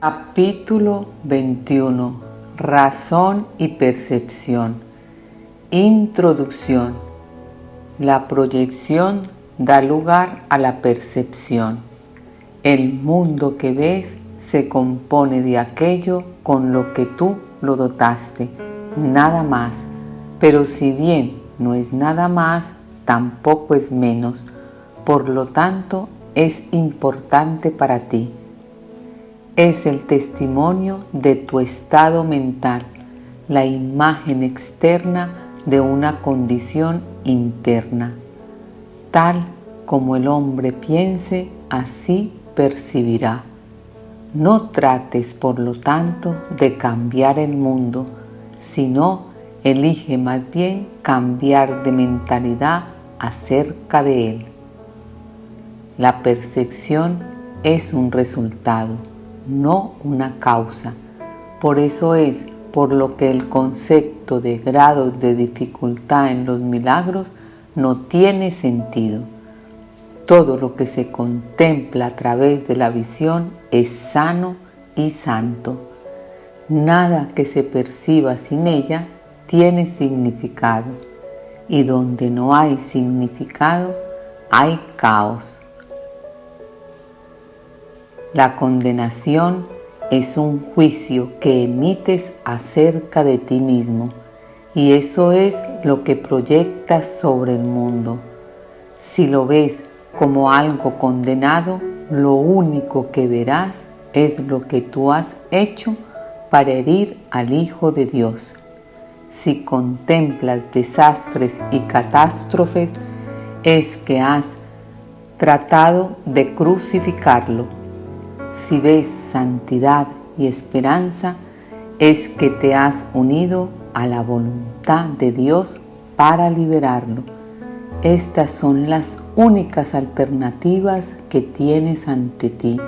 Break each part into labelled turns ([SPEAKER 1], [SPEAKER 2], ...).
[SPEAKER 1] Capítulo 21. Razón y percepción. Introducción. La proyección da lugar a la percepción. El mundo que ves se compone de aquello con lo que tú lo dotaste, nada más. Pero si bien no es nada más, tampoco es menos. Por lo tanto, es importante para ti. Es el testimonio de tu estado mental, la imagen externa de una condición interna. Tal como el hombre piense, así percibirá. No trates, por lo tanto, de cambiar el mundo, sino elige más bien cambiar de mentalidad acerca de él. La percepción es un resultado, no una causa. Por eso es por lo que el concepto de grados de dificultad en los milagros no tiene sentido. Todo lo que se contempla a través de la visión es sano y santo. Nada que se perciba sin ella tiene significado, y donde no hay significado, hay caos. La condenación es un juicio que emites acerca de ti mismo, y eso es lo que proyectas sobre el mundo. Si lo ves como algo condenado, lo único que verás es lo que tú has hecho para herir al Hijo de Dios. Si contemplas desastres y catástrofes, es que has tratado de crucificarlo. Si ves santidad y esperanza, es que te has unido a la voluntad de Dios para liberarlo. Estas son las únicas alternativas que tienes ante ti,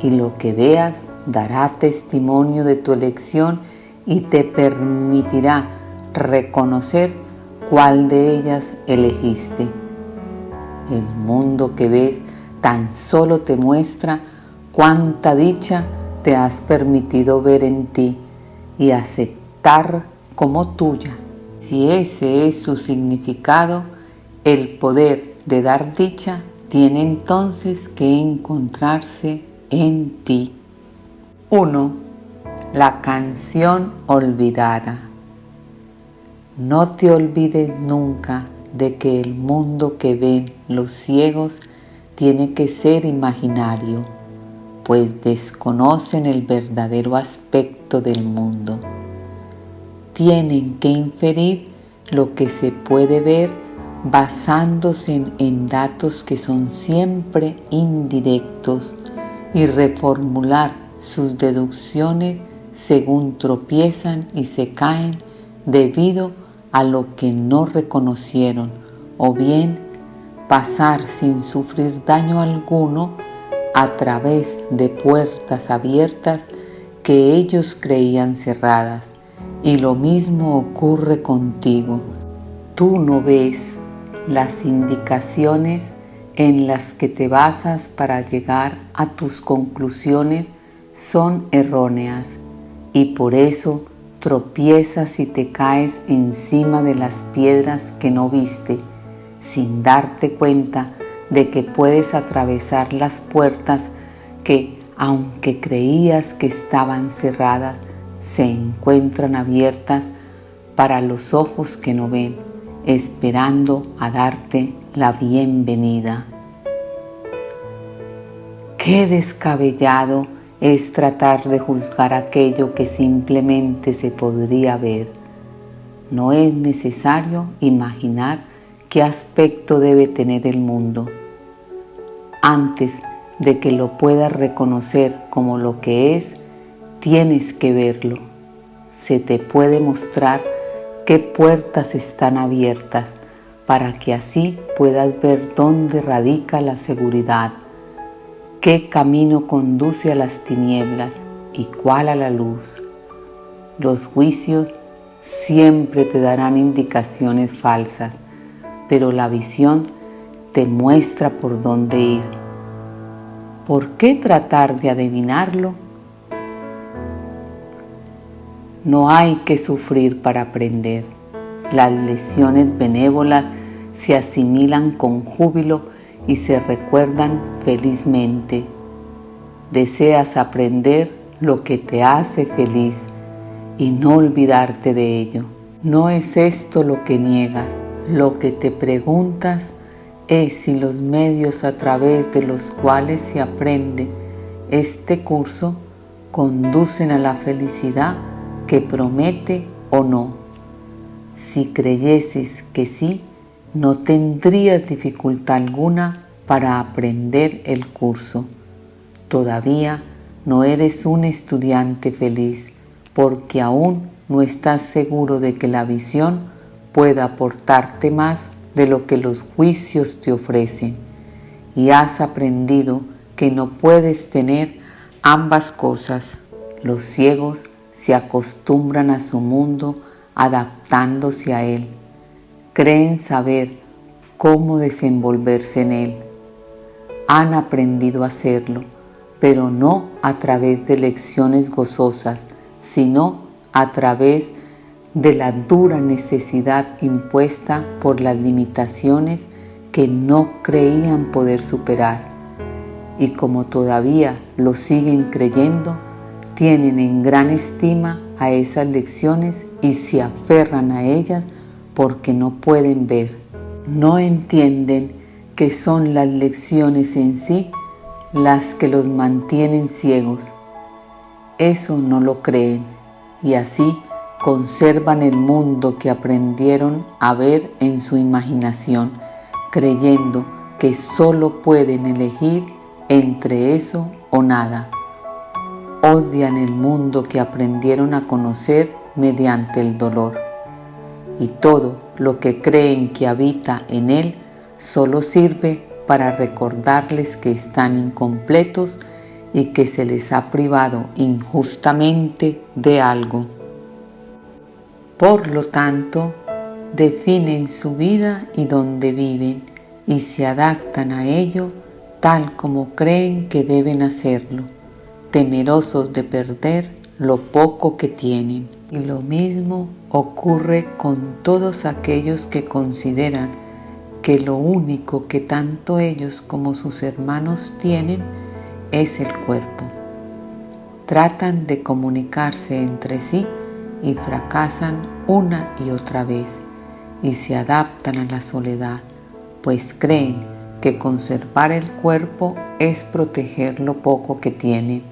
[SPEAKER 1] y lo que veas dará testimonio de tu elección y te permitirá reconocer cuál de ellas elegiste. El mundo que ves tan solo te muestra cuánta dicha te has permitido ver en ti y aceptar como tuya. Si ese es su significado, el poder de dar dicha tiene entonces que encontrarse en ti. 1. La canción olvidada. No te olvides nunca de que el mundo que ven los ciegos tiene que ser imaginario, pues desconocen el verdadero aspecto del mundo. Tienen que inferir lo que se puede ver basándose en datos que son siempre indirectos y reformular sus deducciones según tropiezan y se caen debido a lo que no reconocieron, o bien pasar sin sufrir daño alguno a través de puertas abiertas que ellos creían cerradas. Y lo mismo ocurre contigo. Tú no ves las indicaciones en las que te basas para llegar a tus conclusiones son erróneas, y por eso tropiezas y te caes encima de las piedras que no viste, sin darte cuenta de que puedes atravesar las puertas que, aunque creías que estaban cerradas, se encuentran abiertas para los ojos que no ven, esperando a darte la bienvenida. Qué descabellado es tratar de juzgar aquello que simplemente se podría ver. No es necesario imaginar qué aspecto debe tener el mundo. Antes de que lo puedas reconocer como lo que es, tienes que verlo. Se te puede mostrar qué puertas están abiertas para que así puedas ver dónde radica la seguridad, qué camino conduce a las tinieblas y cuál a la luz. Los juicios siempre te darán indicaciones falsas, pero la visión te muestra por dónde ir. ¿Por qué tratar de adivinarlo No hay que sufrir para aprender. Las lecciones benévolas se asimilan con júbilo y se recuerdan felizmente. Deseas aprender lo que te hace feliz y no olvidarte de ello. No es esto lo que niegas. Lo que te preguntas es si los medios a través de los cuales se aprende este curso conducen a la felicidad que promete o no. Si creyeses que sí, no tendrías dificultad alguna para aprender el curso. Todavía no eres un estudiante feliz porque aún no estás seguro de que la visión pueda aportarte más de lo que los juicios te ofrecen y has aprendido que no puedes tener ambas cosas. Los ciegos se acostumbran a su mundo adaptándose a él. Creen saber cómo desenvolverse en él. Han aprendido a hacerlo, pero no a través de lecciones gozosas, sino a través de la dura necesidad impuesta por las limitaciones que no creían poder superar. Y como todavía lo siguen creyendo, tienen en gran estima a esas lecciones y se aferran a ellas porque no pueden ver. No entienden que son las lecciones en sí las que los mantienen ciegos. Eso no lo creen y así conservan el mundo que aprendieron a ver en su imaginación, creyendo que solo pueden elegir entre eso o nada. Odian el mundo que aprendieron a conocer mediante el dolor. Y todo lo que creen que habita en él solo sirve para recordarles que están incompletos y que se les ha privado injustamente de algo. Por lo tanto, definen su vida y dónde viven y se adaptan a ello tal como creen que deben hacerlo, temerosos de perder lo poco que tienen. Y lo mismo ocurre con todos aquellos que consideran que lo único que tanto ellos como sus hermanos tienen es el cuerpo. Tratan de comunicarse entre sí y fracasan una y otra vez y se adaptan a la soledad, pues creen que conservar el cuerpo es proteger lo poco que tienen.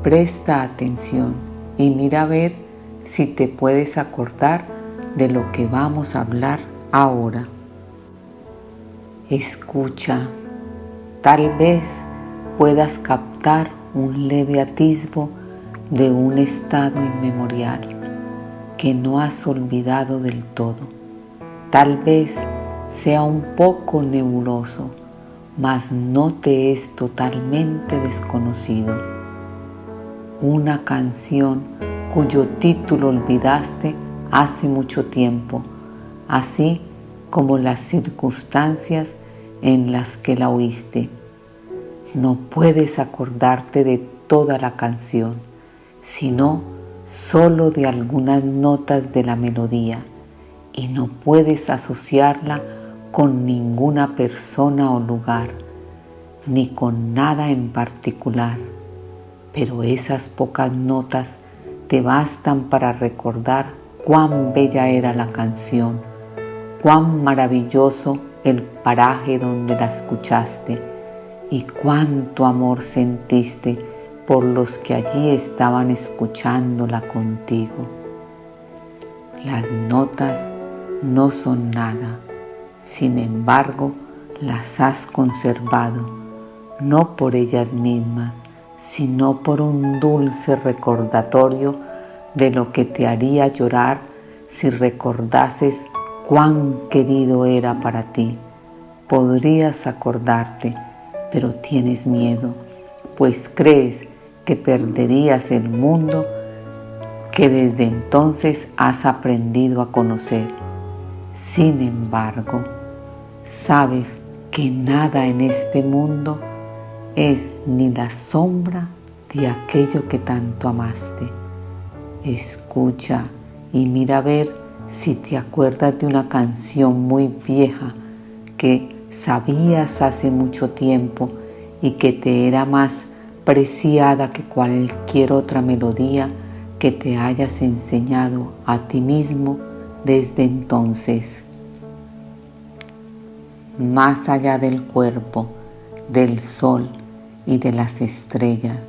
[SPEAKER 1] Presta atención y mira a ver si te puedes acordar de lo que vamos a hablar ahora. Escucha, tal vez puedas captar un leve atisbo de un estado inmemorial que no has olvidado del todo. Tal vez sea un poco nebuloso, mas no te es totalmente desconocido. Una canción cuyo título olvidaste hace mucho tiempo, así como las circunstancias en las que la oíste. No puedes acordarte de toda la canción, sino solo de algunas notas de la melodía, y no puedes asociarla con ninguna persona o lugar, ni con nada en particular. Pero esas pocas notas te bastan para recordar cuán bella era la canción, cuán maravilloso el paraje donde la escuchaste y cuánto amor sentiste por los que allí estaban escuchándola contigo. Las notas no son nada, sin embargo las has conservado, no por ellas mismas, sino por un dulce recordatorio de lo que te haría llorar si recordases cuán querido era para ti. Podrías acordarte, pero tienes miedo, pues crees que perderías el mundo que desde entonces has aprendido a conocer. Sin embargo, sabes que nada en este mundo es ni la sombra de aquello que tanto amaste. Escucha y mira a ver si te acuerdas de una canción muy vieja que sabías hace mucho tiempo y que te era más preciada que cualquier otra melodía que te hayas enseñado a ti mismo desde entonces. Más allá del cuerpo, del sol y de las estrellas,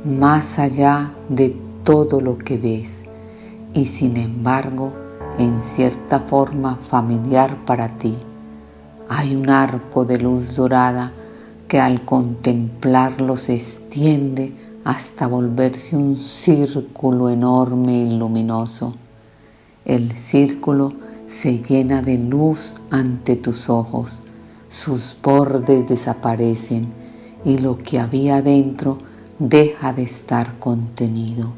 [SPEAKER 1] más allá de todo lo que ves y sin embargo en cierta forma familiar para ti, hay un arco de luz dorada que al contemplarlo se extiende hasta volverse un círculo enorme y luminoso. El círculo se llena de luz ante tus ojos, sus bordes desaparecen y lo que había dentro deja de estar contenido.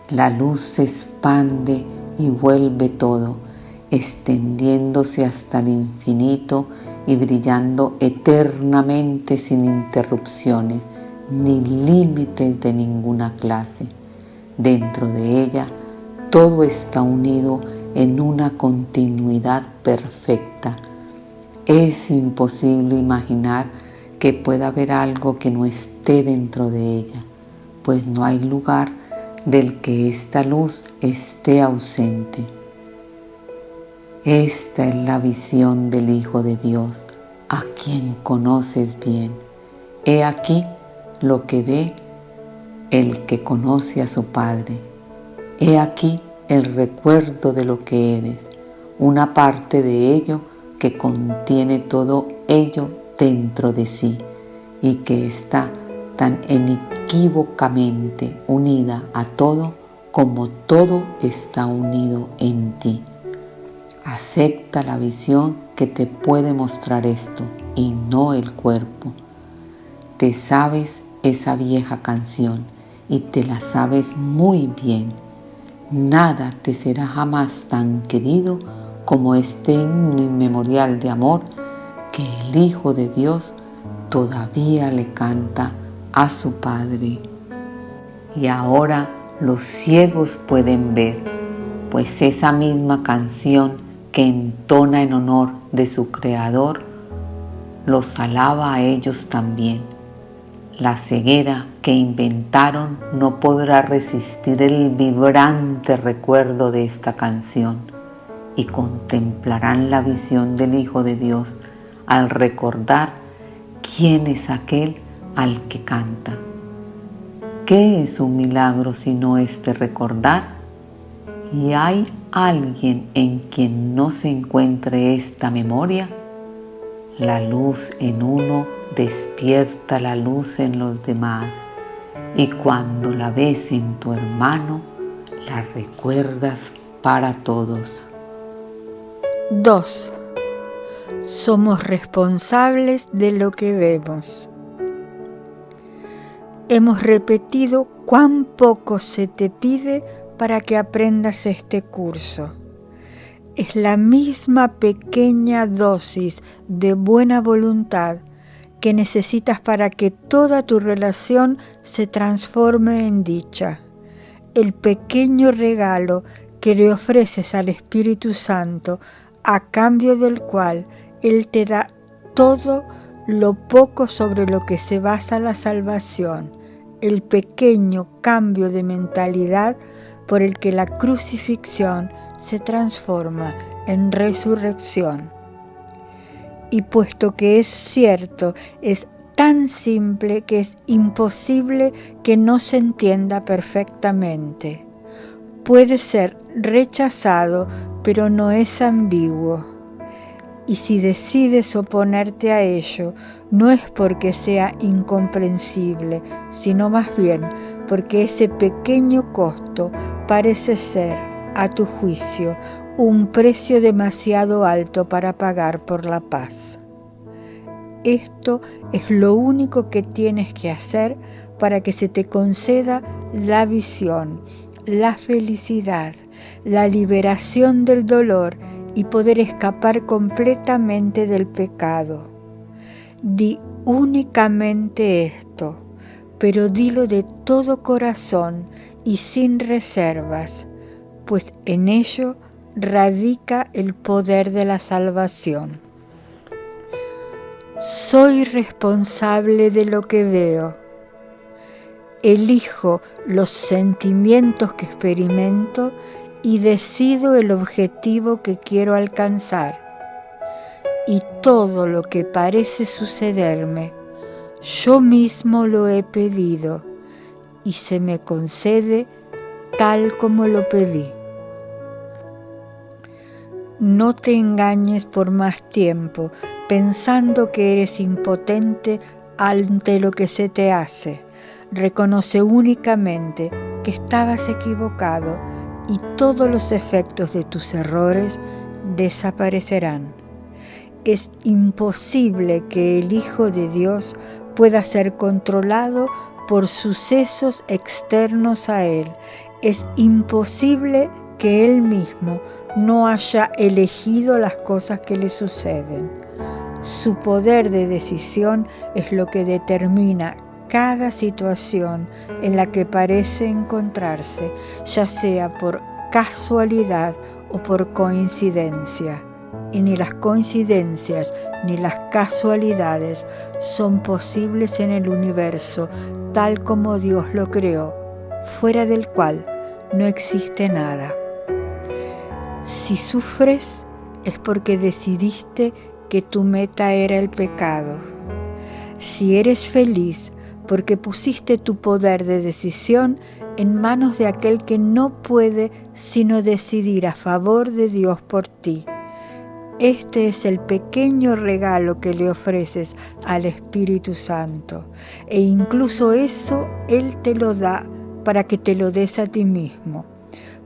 [SPEAKER 1] La luz se expande y vuelve todo, extendiéndose hasta el infinito y brillando eternamente sin interrupciones ni límites de ninguna clase. Dentro de ella todo está unido en una continuidad perfecta. Es imposible imaginar que pueda haber algo que no esté dentro de ella, pues no hay lugar del que esta luz esté ausente. Esta es la visión del Hijo de Dios, a quien conoces bien. He aquí lo que ve el que conoce a su Padre. He aquí el recuerdo de lo que eres, una parte de ello que contiene todo ello dentro de sí y que está tan inequívocamente unida a todo como todo está unido en ti. Acepta la visión que te puede mostrar esto y no el cuerpo. Te sabes esa vieja canción y te la sabes muy bien. Nada te será jamás tan querido como este himno inmemorial de amor que el Hijo de Dios todavía le canta a su Padre. Y ahora los ciegos pueden ver, pues esa misma canción que entona en honor de su Creador los alaba a ellos también. La ceguera que inventaron no podrá resistir el vibrante recuerdo de esta canción y contemplarán la visión del Hijo de Dios al recordar quién es aquel al que canta. ¿Qué es un milagro sino este recordar? ¿Y hay alguien en quien no se encuentre esta memoria? La luz en uno despierta la luz en los demás, y cuando la ves en tu hermano, la recuerdas para todos.
[SPEAKER 2] 2. Somos responsables de lo que vemos. Hemos repetido cuán poco se te pide para que aprendas este curso. Es la misma pequeña dosis de buena voluntad que necesitas para que toda tu relación se transforme en dicha. El pequeño regalo que le ofreces al Espíritu Santo, a cambio del cual Él te da todo lo poco sobre lo que se basa la salvación, el pequeño cambio de mentalidad por el que la crucifixión se transforma en resurrección. Y puesto que es cierto, es tan simple que es imposible que no se entienda perfectamente. Puede ser rechazado, pero no es ambiguo. Y si decides oponerte a ello, no es porque sea incomprensible, sino más bien porque ese pequeño costo parece ser, a tu juicio, un precio demasiado alto para pagar por la paz. Esto es lo único que tienes que hacer para que se te conceda la visión, la felicidad, la liberación del dolor y poder escapar completamente del pecado. Di únicamente esto: pero dilo de todo corazón y sin reservas, pues en ello radica el poder de la salvación. Soy responsable de lo que veo. Elijo los sentimientos que experimento y decido el objetivo que quiero alcanzar. Y todo lo que parece sucederme, yo mismo lo he pedido y se me concede tal como lo pedí. No te engañes por más tiempo pensando que eres impotente ante lo que se te hace. Reconoce únicamente que estabas equivocado y todos los efectos de tus errores desaparecerán. Es imposible que el Hijo de Dios pueda ser controlado por sucesos externos a Él. Es imposible que Él mismo no haya elegido las cosas que le suceden. Su poder de decisión es lo que determina cada situación en la que parece encontrarse, ya sea por casualidad o por coincidencia. Y ni las coincidencias ni las casualidades son posibles en el universo tal como Dios lo creó, fuera del cual no existe nada. Si sufres es porque decidiste que tu meta era el pecado. Si eres feliz porque pusiste tu poder de decisión en manos de aquel que no puede sino decidir a favor de Dios por ti. Este es el pequeño regalo que le ofreces al Espíritu Santo, e incluso eso Él te lo da para que te lo des a ti mismo,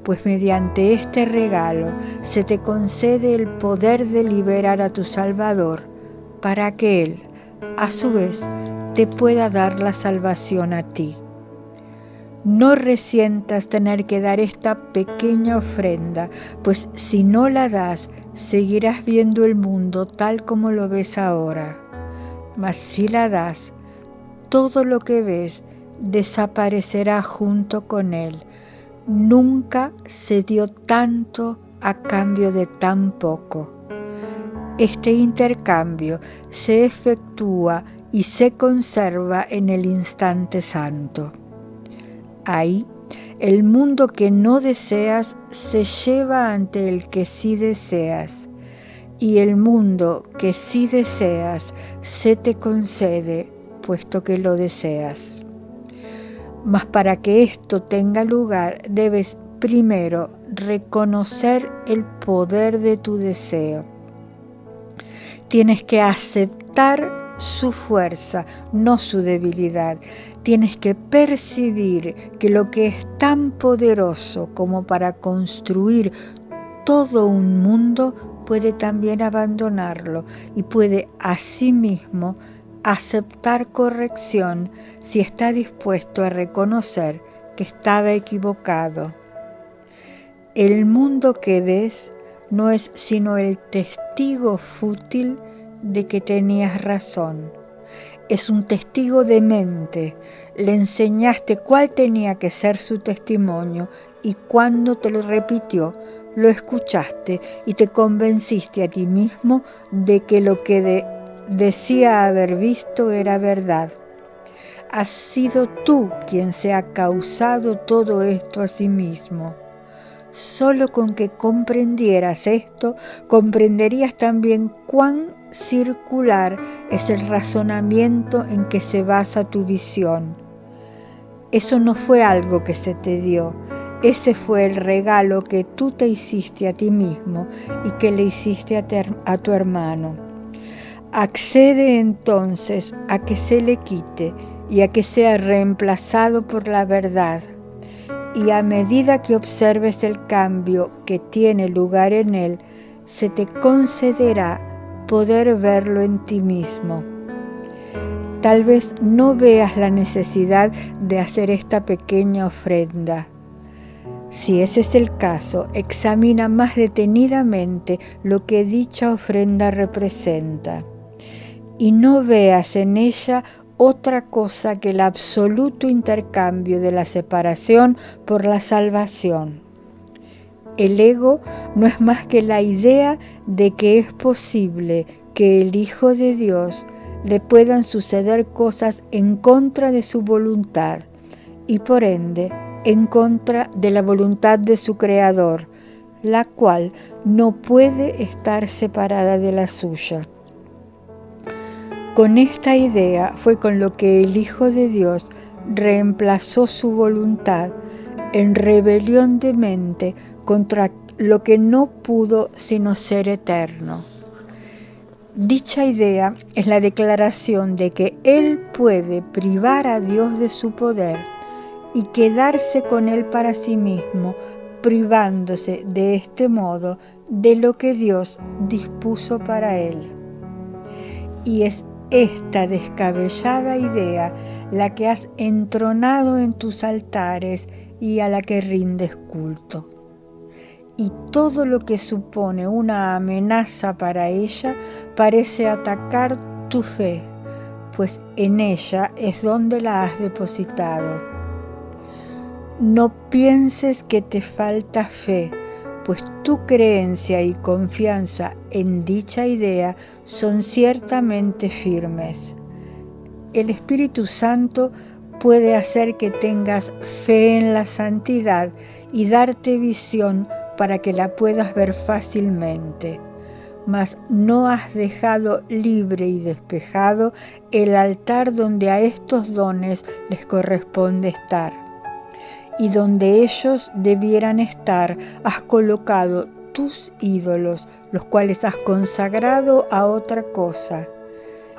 [SPEAKER 2] pues mediante este regalo se te concede el poder de liberar a tu Salvador, para que Él, a su vez, te pueda dar la salvación a ti. No resientas tener que dar esta pequeña ofrenda, pues si no la das, seguirás viendo el mundo tal como lo ves ahora. Mas si la das, todo lo que ves desaparecerá junto con él. Nunca se dio tanto a cambio de tan poco. Este intercambio se efectúa y se conserva en el instante santo. Ahí, el mundo que no deseas se lleva ante el que sí deseas, y el mundo que sí deseas se te concede, puesto que lo deseas. Mas para que esto tenga lugar, debes primero reconocer el poder de tu deseo. Tienes que aceptar su fuerza, no su debilidad. Tienes que percibir que lo que es tan poderoso como para construir todo un mundo puede también abandonarlo y puede asimismo aceptar corrección si está dispuesto a reconocer que estaba equivocado. El mundo que ves no es sino el testigo fútil de que tenías razón. Es un testigo demente. Le enseñaste cuál tenía que ser su testimonio y cuando te lo repitió, lo escuchaste y te convenciste a ti mismo de que lo que decía haber visto era verdad. Has sido tú quien se ha causado todo esto a sí mismo. Solo con que comprendieras esto, comprenderías también cuán circular es el razonamiento en que se basa tu visión. Eso no fue algo que se te dio, ese fue el regalo que tú te hiciste a ti mismo y que le hiciste a tu hermano. Accede entonces a que se le quite y a que sea reemplazado por la verdad. Y a medida que observes el cambio que tiene lugar en él, se te concederá poder verlo en ti mismo. Tal vez no veas la necesidad de hacer esta pequeña ofrenda. Si ese es el caso, examina más detenidamente lo que dicha ofrenda representa. Y no veas en ella otra cosa que el absoluto intercambio de la separación por la salvación. El ego no es más que la idea de que es posible que el Hijo de Dios le puedan suceder cosas en contra de su voluntad y por ende en contra de la voluntad de su Creador, la cual no puede estar separada de la suya. Con esta idea fue con lo que el Hijo de Dios reemplazó su voluntad en rebelión de mente contra lo que no pudo sino ser eterno. Dicha idea es la declaración de que Él puede privar a Dios de su poder y quedarse con Él para sí mismo, privándose de este modo de lo que Dios dispuso para Él. Y es esta descabellada idea la que has entronado en tus altares y a la que rindes culto. Y todo lo que supone una amenaza para ella parece atacar tu fe, pues en ella es donde la has depositado. No pienses que te falta fe, pues tu creencia y confianza en dicha idea son ciertamente firmes. El Espíritu Santo puede hacer que tengas fe en la santidad y darte visión para que la puedas ver fácilmente, mas no has dejado libre y despejado el altar donde a estos dones les corresponde estar. Y donde ellos debieran estar, has colocado tus ídolos, los cuales has consagrado a otra cosa.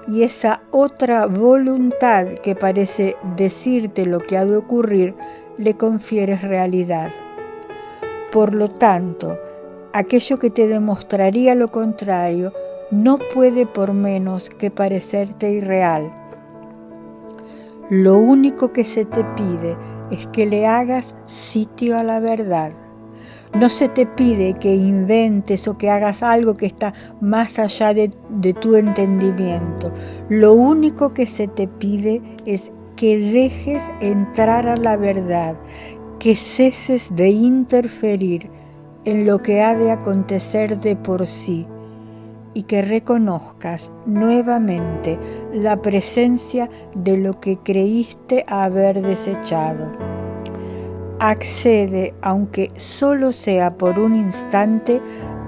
[SPEAKER 2] Y esa otra voluntad que parece decirte lo que ha de ocurrir, le confieres realidad. Por lo tanto, aquello que te demostraría lo contrario no puede por menos que parecerte irreal. Lo único que se te pide es que le hagas sitio a la verdad. No se te pide que inventes o que hagas algo que está más allá de tu entendimiento. Lo único que se te pide es que dejes entrar a la verdad, que ceses de interferir en lo que ha de acontecer de por sí y que reconozcas nuevamente la presencia de lo que creíste haber desechado. Accede, aunque solo sea por un instante,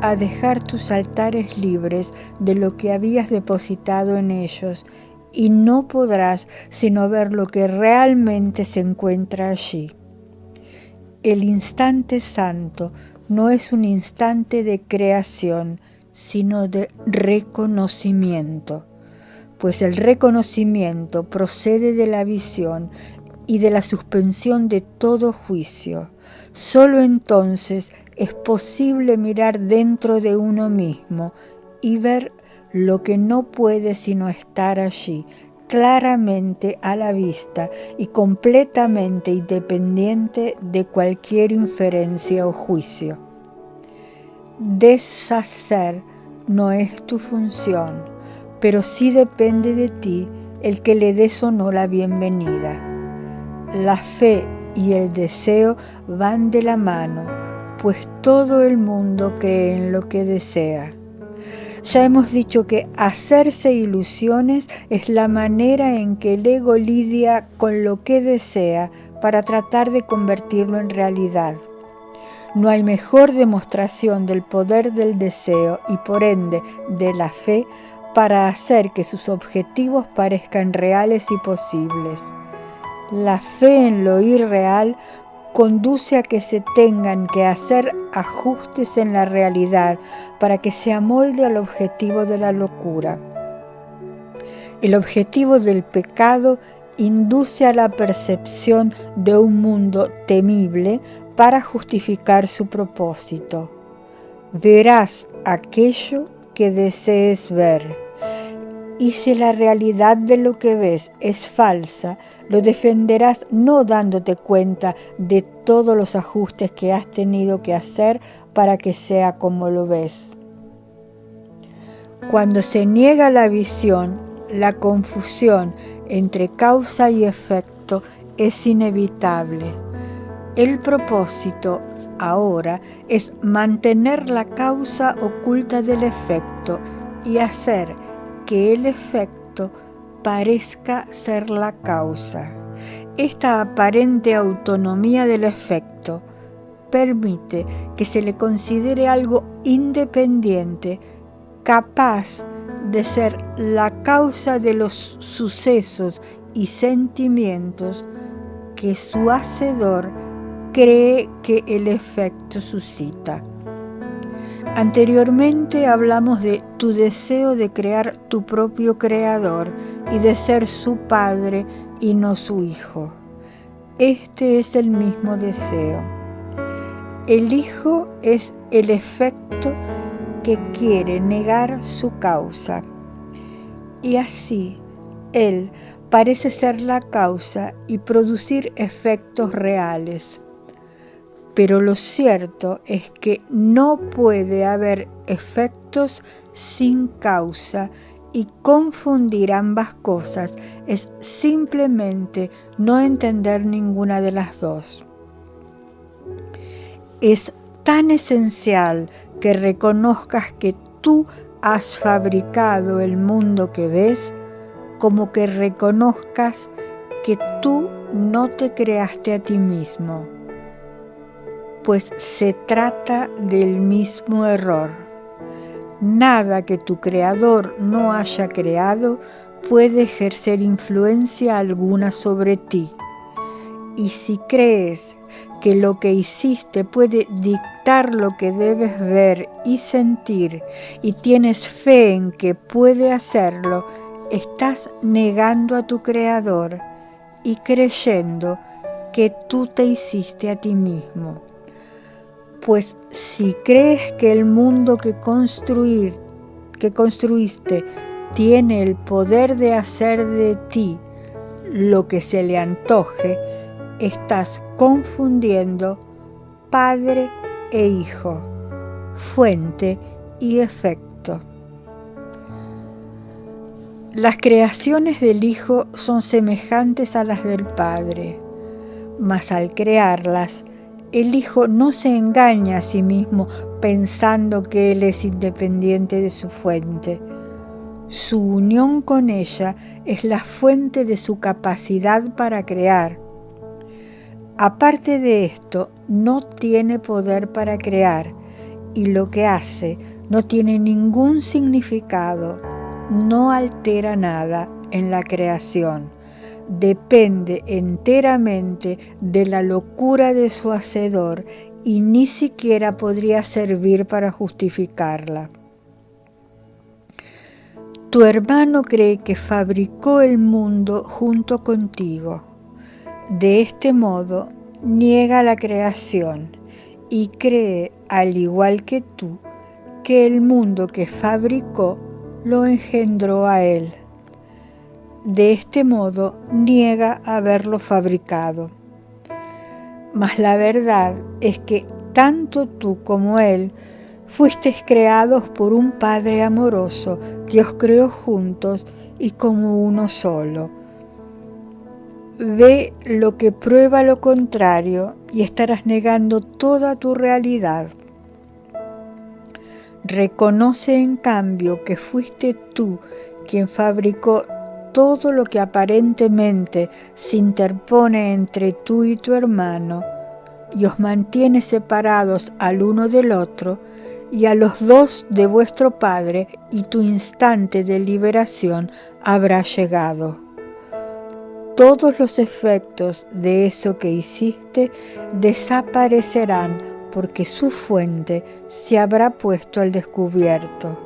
[SPEAKER 2] a dejar tus altares libres de lo que habías depositado en ellos, y no podrás sino ver lo que realmente se encuentra allí. El instante santo no es un instante de creación, sino de reconocimiento, pues el reconocimiento procede de la visión y de la suspensión de todo juicio. Solo entonces es posible mirar dentro de uno mismo y ver lo que no puede sino estar allí, claramente a la vista y completamente independiente de cualquier inferencia o juicio. Deshacer no es tu función, pero sí depende de ti el que le des o no la bienvenida. La fe y el deseo van de la mano, pues todo el mundo cree en lo que desea. Ya hemos dicho que hacerse ilusiones es la manera en que el ego lidia con lo que desea para tratar de convertirlo en realidad. No hay mejor demostración del poder del deseo y por ende de la fe para hacer que sus objetivos parezcan reales y posibles. La fe en lo irreal conduce a que se tengan que hacer ajustes en la realidad para que se amolde al objetivo de la locura. El objetivo del pecado induce a la percepción de un mundo temible para justificar su propósito. Verás aquello que desees ver. Y si la realidad de lo que ves es falsa, lo defenderás no dándote cuenta de todos los ajustes que has tenido que hacer para que sea como lo ves. Cuando se niega la visión, la confusión entre causa y efecto es inevitable. El propósito ahora es mantener la causa oculta del efecto y hacer que el efecto parezca ser la causa. Esta aparente autonomía del efecto permite que se le considere algo independiente, capaz de ser la causa de los sucesos y sentimientos que su hacedor cree que el efecto suscita. Anteriormente hablamos de tu deseo de crear tu propio creador y de ser su padre y no su hijo. Este es el mismo deseo. El hijo es el efecto que quiere negar su causa. Y así, él parece ser la causa y producir efectos reales. Pero lo cierto es que no puede haber efectos sin causa, y confundir ambas cosas es simplemente no entender ninguna de las dos. Es tan esencial que reconozcas que tú has fabricado el mundo que ves, como que reconozcas que tú no te creaste a ti mismo, pues se trata del mismo error. Nada que tu creador no haya creado puede ejercer influencia alguna sobre ti. Y si crees que lo que hiciste puede dictar lo que debes ver y sentir, y tienes fe en que puede hacerlo, estás negando a tu creador y creyendo que tú te hiciste a ti mismo. Pues si crees que el mundo que construiste tiene el poder de hacer de ti lo que se le antoje, estás confundiendo padre e hijo, fuente y efecto. Las creaciones del hijo son semejantes a las del padre, mas al crearlas, el hijo no se engaña a sí mismo pensando que él es independiente de su fuente. Su unión con ella es la fuente de su capacidad para crear. Aparte de esto, no tiene poder para crear, y lo que hace no tiene ningún significado, no altera nada en la creación. Depende enteramente de la locura de su hacedor y ni siquiera podría servir para justificarla. Tu hermano cree que fabricó el mundo junto contigo. De este modo, niega la creación y cree, al igual que tú, que el mundo que fabricó lo engendró a él. De este modo, niega haberlo fabricado. Mas la verdad es que tanto tú como él fuisteis creados por un Padre amoroso que os creó juntos y como uno solo. Ve lo que prueba lo contrario y estarás negando toda tu realidad. Reconoce en cambio que fuiste tú quien fabricó todo lo que aparentemente se interpone entre tú y tu hermano y os mantiene separados al uno del otro y a los dos de vuestro Padre, y tu instante de liberación habrá llegado. Todos los efectos de eso que hiciste desaparecerán porque su fuente se habrá puesto al descubierto.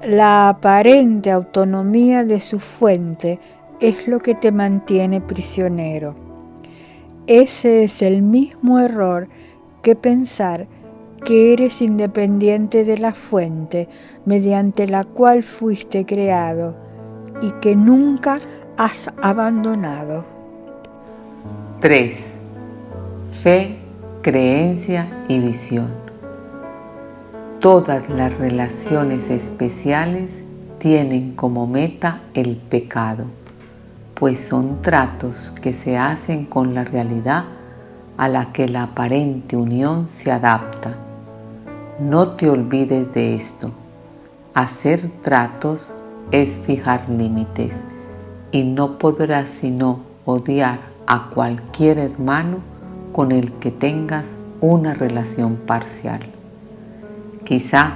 [SPEAKER 2] La aparente autonomía de su fuente es lo que te mantiene prisionero. Ese es el mismo error que pensar que eres independiente de la fuente mediante la cual fuiste creado y que nunca has abandonado.
[SPEAKER 1] 3. Fe, creencia y visión. Todas las relaciones especiales tienen como meta el pecado. pues son tratos que se hacen con la realidad a la que la aparente unión se adapta. No te olvides de esto. Hacer tratos es fijar límites y no podrás sino odiar a cualquier hermano con el que tengas una relación parcial. Quizá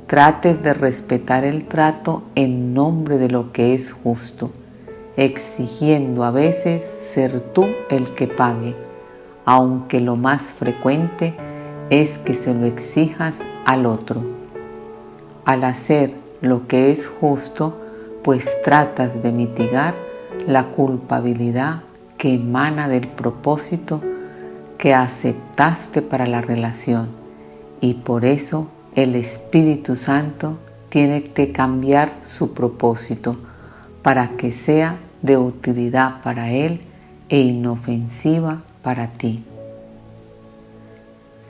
[SPEAKER 1] trates de respetar el trato en nombre de lo que es justo, exigiendo a veces ser tú el que pague, aunque lo más frecuente es que se lo exijas al otro. Al hacer lo que es justo, pues tratas de mitigar la culpabilidad que emana del propósito que aceptaste para la relación, y por eso el Espíritu Santo tiene que cambiar su propósito para que sea de utilidad para Él e inofensiva para ti.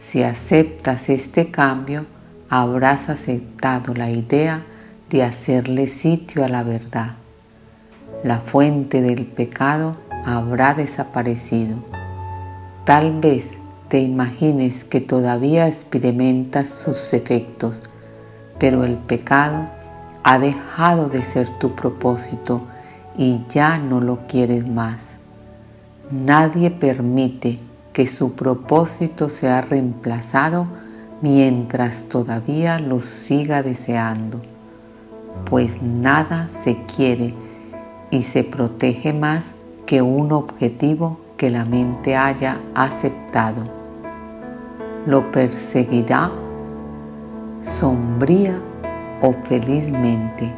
[SPEAKER 1] Si aceptas este cambio, habrás aceptado la idea de hacerle sitio a la verdad. La fuente del pecado habrá desaparecido. Tal vez te imagines que todavía experimentas sus efectos, pero el pecado ha dejado de ser tu propósito y ya no lo quieres más. Nadie permite que su propósito sea reemplazado mientras todavía lo siga deseando, pues nada se quiere y se protege más que un objetivo que la mente haya aceptado. Lo perseguirá sombría o felizmente,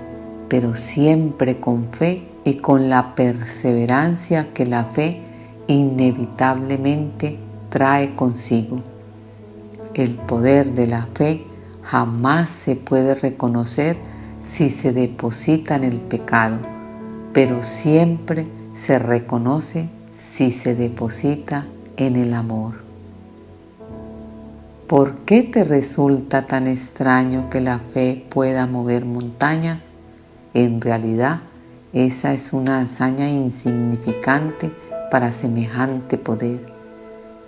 [SPEAKER 1] pero siempre con fe y con la perseverancia que la fe inevitablemente trae consigo. El poder de la fe jamás se puede reconocer si se deposita en el pecado, pero siempre se reconoce si se deposita en el amor. ¿Por qué te resulta tan extraño que la fe pueda mover montañas? En realidad, esa es una hazaña insignificante para semejante poder,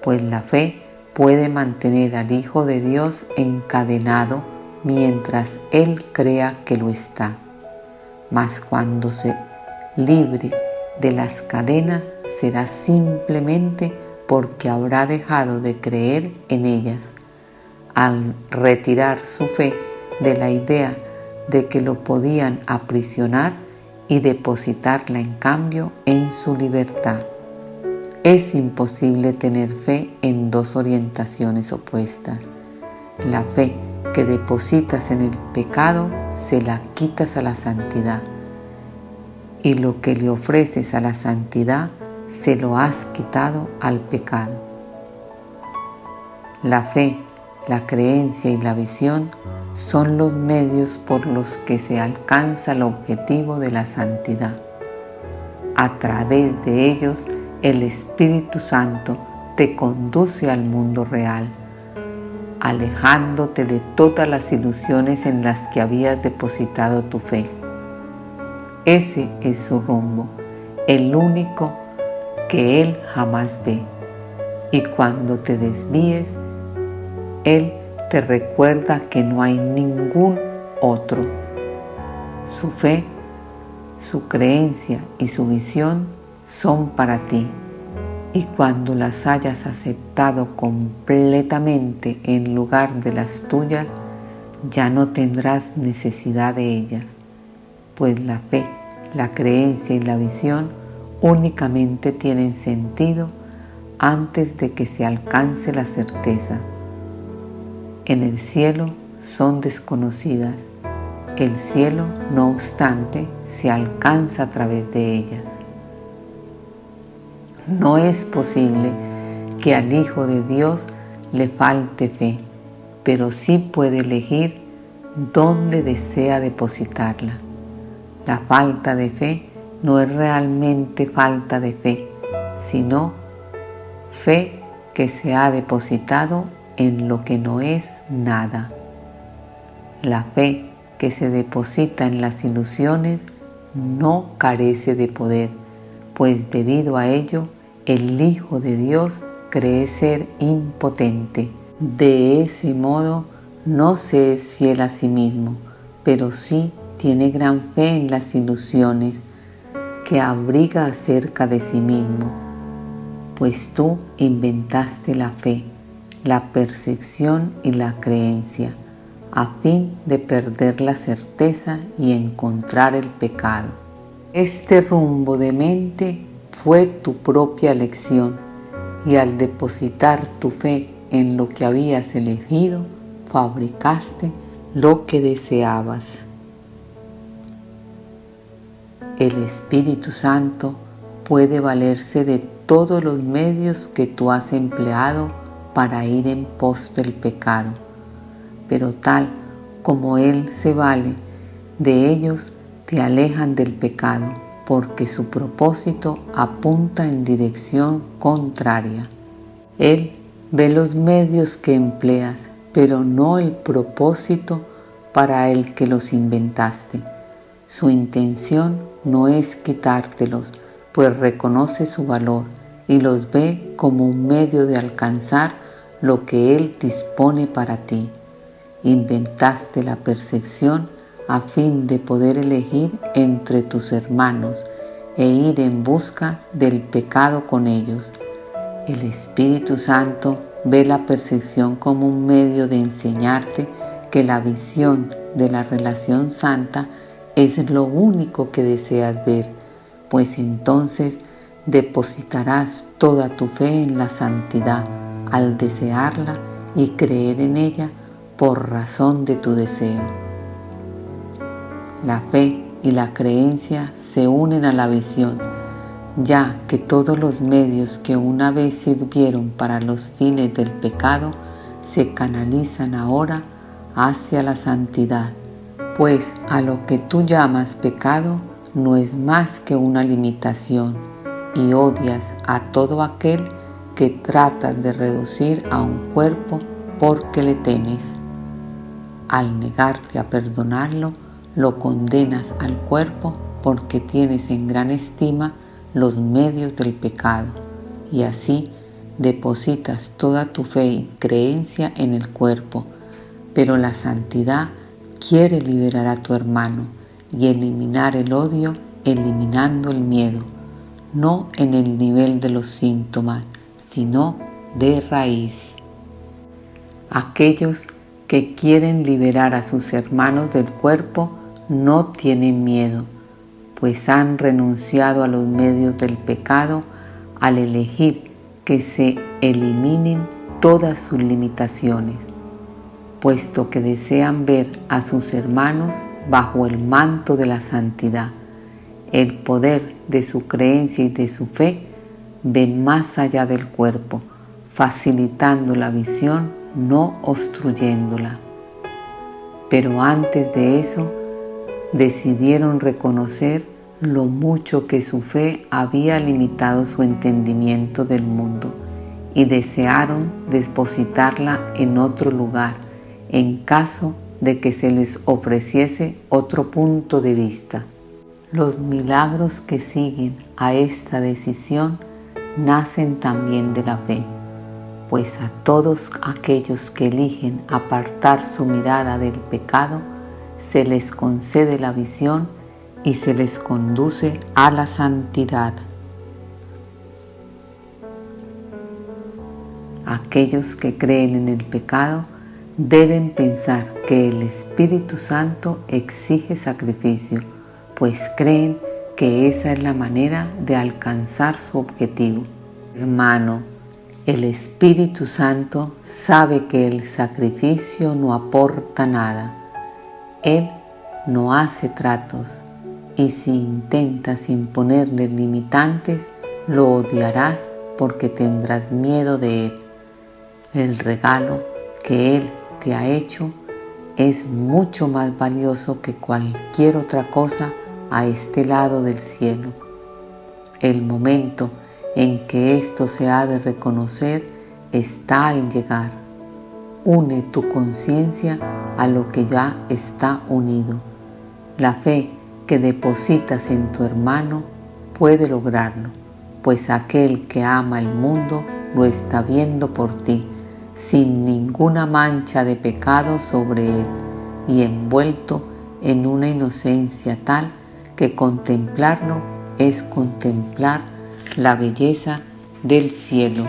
[SPEAKER 1] pues la fe puede mantener al Hijo de Dios encadenado mientras Él crea que lo está. Mas cuando se libre de las cadenas, será simplemente porque habrá dejado de creer en ellas, al retirar su fe de la idea de que lo podían aprisionar y depositarla en cambio en su libertad. Es imposible tener fe en dos orientaciones opuestas. La fe que depositas en el pecado se la quitas a la santidad, y lo que le ofreces a la santidad se lo has quitado al pecado. La fe, la creencia y la visión son los medios por los que se alcanza el objetivo de la santidad. A través de ellos, el Espíritu Santo te conduce al mundo real, alejándote de todas las ilusiones en las que habías depositado tu fe. Ese es su rumbo, el único que Él jamás ve. Y cuando te desvíes, Él te recuerda que no hay ningún otro. Su fe, su creencia y su visión son para ti. Y cuando las hayas aceptado completamente en lugar de las tuyas, ya no tendrás necesidad de ellas, pues la fe, la creencia y la visión únicamente tienen sentido antes de que se alcance la certeza. En el cielo son desconocidas. El cielo, no obstante, se alcanza a través de ellas. No es posible que al Hijo de Dios le falte fe, pero sí puede elegir dónde desea depositarla. La falta de fe no es realmente falta de fe, sino fe que se ha depositado en lo que no es nada. La fe que se deposita en las ilusiones no carece de poder, pues debido a ello el Hijo de Dios cree ser impotente. De ese modo no se es fiel a sí mismo, pero sí tiene gran fe en las ilusiones que abriga acerca de sí mismo, pues tú inventaste la fe, la percepción y la creencia, a fin de perder la certeza y encontrar el pecado. Este rumbo de mente fue tu propia elección, y al depositar tu fe en lo que habías elegido, fabricaste lo que deseabas. El Espíritu Santo puede valerse de todos los medios que tú has empleado para ir en pos del pecado, pero tal como Él se vale de ellos, te alejan del pecado, porque su propósito apunta en dirección contraria. Él ve los medios que empleas, pero no el propósito para el que los inventaste. Su intención no es quitártelos, pues reconoce su valor y los ve como un medio de alcanzar lo que Él dispone para ti. Inventaste la percepción a fin de poder elegir entre tus hermanos e ir en busca del pecado con ellos. El Espíritu Santo ve la percepción como un medio de enseñarte que la visión de la relación santa es lo único que deseas ver, pues entonces depositarás toda tu fe en la santidad al desearla y creer en ella por razón de tu deseo. La fe y la creencia se unen a la visión, ya que todos los medios que una vez sirvieron para los fines del pecado se canalizan ahora hacia la santidad, pues a lo que tú llamas pecado no es más que una limitación, y odias a todo aquel que tratas de reducir a un cuerpo porque le temes. Al negarte a perdonarlo, lo condenas al cuerpo porque tienes en gran estima los medios del pecado, y así depositas toda tu fe y creencia en el cuerpo. Pero la santidad quiere liberar a tu hermano y eliminar el odio eliminando el miedo, no en el nivel de los síntomas, sino de raíz. Aquellos que quieren liberar a sus hermanos del cuerpo no tienen miedo, pues han renunciado a los medios del pecado al elegir que se eliminen todas sus limitaciones, puesto que desean ver a sus hermanos bajo el manto de la santidad. El poder de su creencia y de su fe ven más allá del cuerpo, facilitando la visión, no obstruyéndola. Pero antes de eso, decidieron reconocer lo mucho que su fe había limitado su entendimiento del mundo y desearon depositarla en otro lugar, en caso de que se les ofreciese otro punto de vista. Los milagros que siguen a esta decisión nacen también de la fe, pues a todos aquellos que eligen apartar su mirada del pecado, se les concede la visión y se les conduce a la santidad. Aquellos que creen en el pecado deben pensar que el Espíritu Santo exige sacrificio, pues creen que esa es la manera de alcanzar su objetivo. Hermano, el Espíritu Santo sabe que el sacrificio no aporta nada. Él no hace tratos, y si intentas imponerle limitantes, lo odiarás porque tendrás miedo de él. El regalo que Él te ha hecho es mucho más valioso que cualquier otra cosa a este lado del cielo. El momento en que esto se ha de reconocer está al llegar. Une tu conciencia a lo que ya está unido. La fe que depositas en tu hermano puede lograrlo, pues aquel que ama el mundo lo está viendo por ti, sin ninguna mancha de pecado sobre él y envuelto en una inocencia tal que contemplarlo es contemplar la belleza del cielo.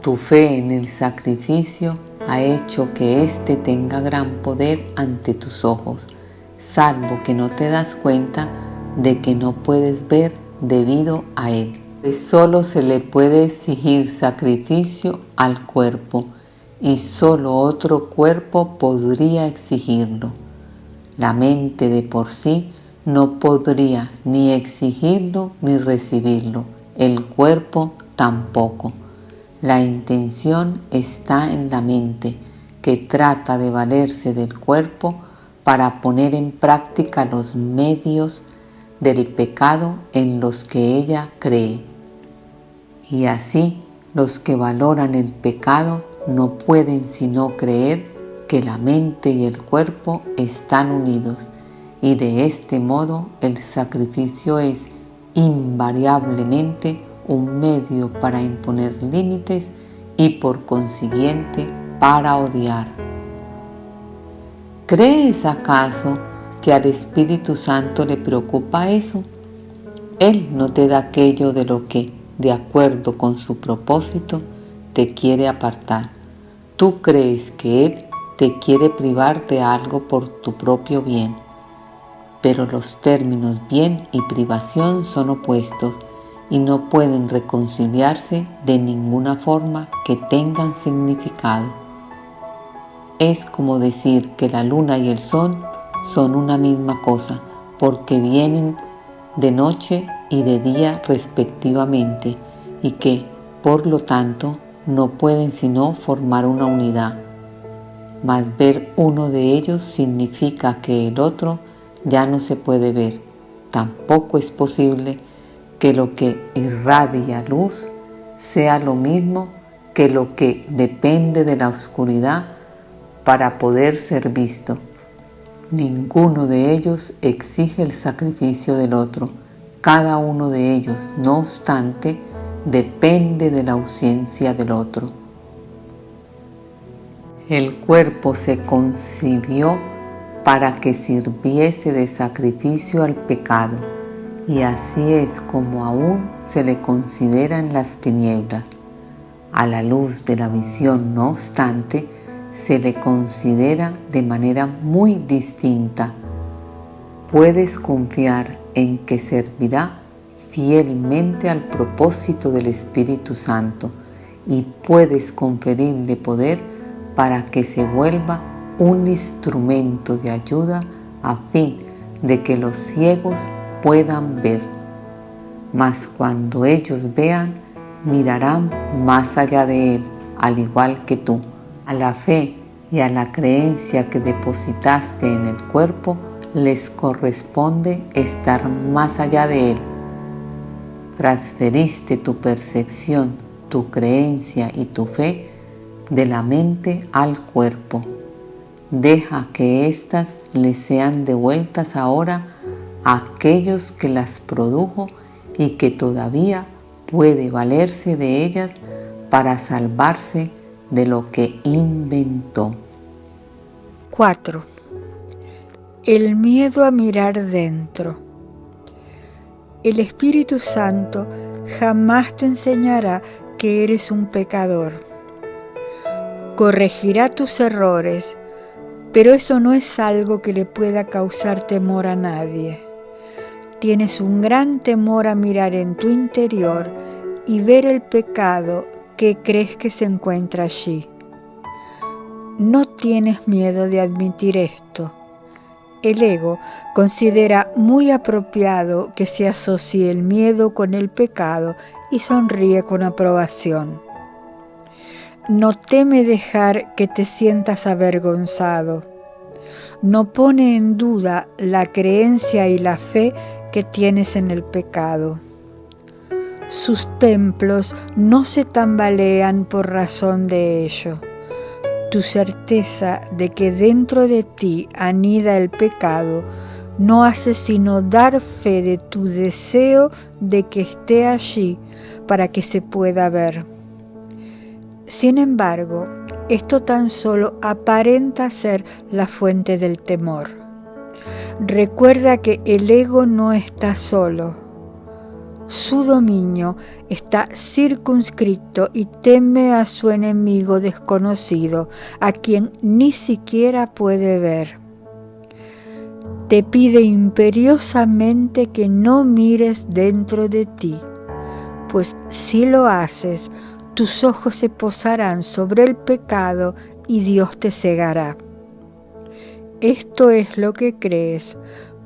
[SPEAKER 1] Tu fe en el sacrificio ha hecho que éste tenga gran poder ante tus ojos, salvo que no te das cuenta de que no puedes ver debido a él. Pues solo se le puede exigir sacrificio al cuerpo y solo otro cuerpo podría exigirlo. La mente de por sí no podría ni exigirlo ni recibirlo, el cuerpo tampoco. La intención está en la mente, que trata de valerse del cuerpo para poner en práctica los medios del pecado en los que ella cree. Y así, los que valoran el pecado no pueden sino creer que la mente y el cuerpo están unidos, y de este modo el sacrificio es invariablemente un medio para imponer límites y por consiguiente para odiar. ¿Crees acaso que al Espíritu Santo le preocupa eso? Él no te da aquello de lo que, de acuerdo con su propósito, te quiere apartar. Tú crees que Él te quiere privar de algo por tu propio bien, pero los términos bien y privación son opuestos y no pueden reconciliarse de ninguna forma que tengan significado. Es como decir que la luna y el sol son una misma cosa, porque vienen de noche y de día respectivamente, y que, por lo tanto, no pueden sino formar una unidad. Mas ver uno de ellos significa que el otro ya no se puede ver. Tampoco es posible que lo que irradia luz sea lo mismo que lo que depende de la oscuridad para poder ser visto. Ninguno de ellos exige el sacrificio del otro. Cada uno de ellos, no obstante, depende de la ausencia del otro. El cuerpo se concibió para que sirviese de sacrificio al pecado, y así es como aún se le considera en las tinieblas. A la luz de la visión, no obstante, se le considera de manera muy distinta. Puedes confiar en que servirá fielmente al propósito del Espíritu Santo y puedes conferirle poder para que se vuelva un instrumento de ayuda a fin de que los ciegos puedan ver. Mas cuando ellos vean, mirarán más allá de él, al igual que tú. A la fe y a la creencia que depositaste en el cuerpo les corresponde estar más allá de él. Transferiste tu percepción, tu creencia y tu fe de la mente al cuerpo. Deja que éstas les sean devueltas ahora a aquellos que las produjo y que todavía puede valerse de ellas para salvarse de lo que inventó.
[SPEAKER 2] 4. El miedo a mirar dentro. El Espíritu Santo jamás te enseñará que eres un pecador. Corregirá tus errores, pero eso no es algo que le pueda causar temor a nadie. Tienes un gran temor a mirar en tu interior y ver el pecado que crees que se encuentra allí. No tienes miedo de admitir esto. El ego considera muy apropiado que se asocie el miedo con el pecado y sonríe con aprobación. No teme dejar que te sientas avergonzado. No pone en duda la creencia y la fe que tienes en el pecado. Sus templos no se tambalean por razón de ello. Tu certeza de que dentro de ti anida el pecado no hace sino dar fe de tu deseo de que esté allí para que se pueda ver. Sin embargo, esto tan solo aparenta ser la fuente del temor. Recuerda que el ego no está solo. Su dominio está circunscrito y teme a su enemigo desconocido, a quien ni siquiera puede ver. Te pide imperiosamente que no mires dentro de ti, pues si lo haces, tus ojos se posarán sobre el pecado y Dios te cegará. Esto es lo que crees,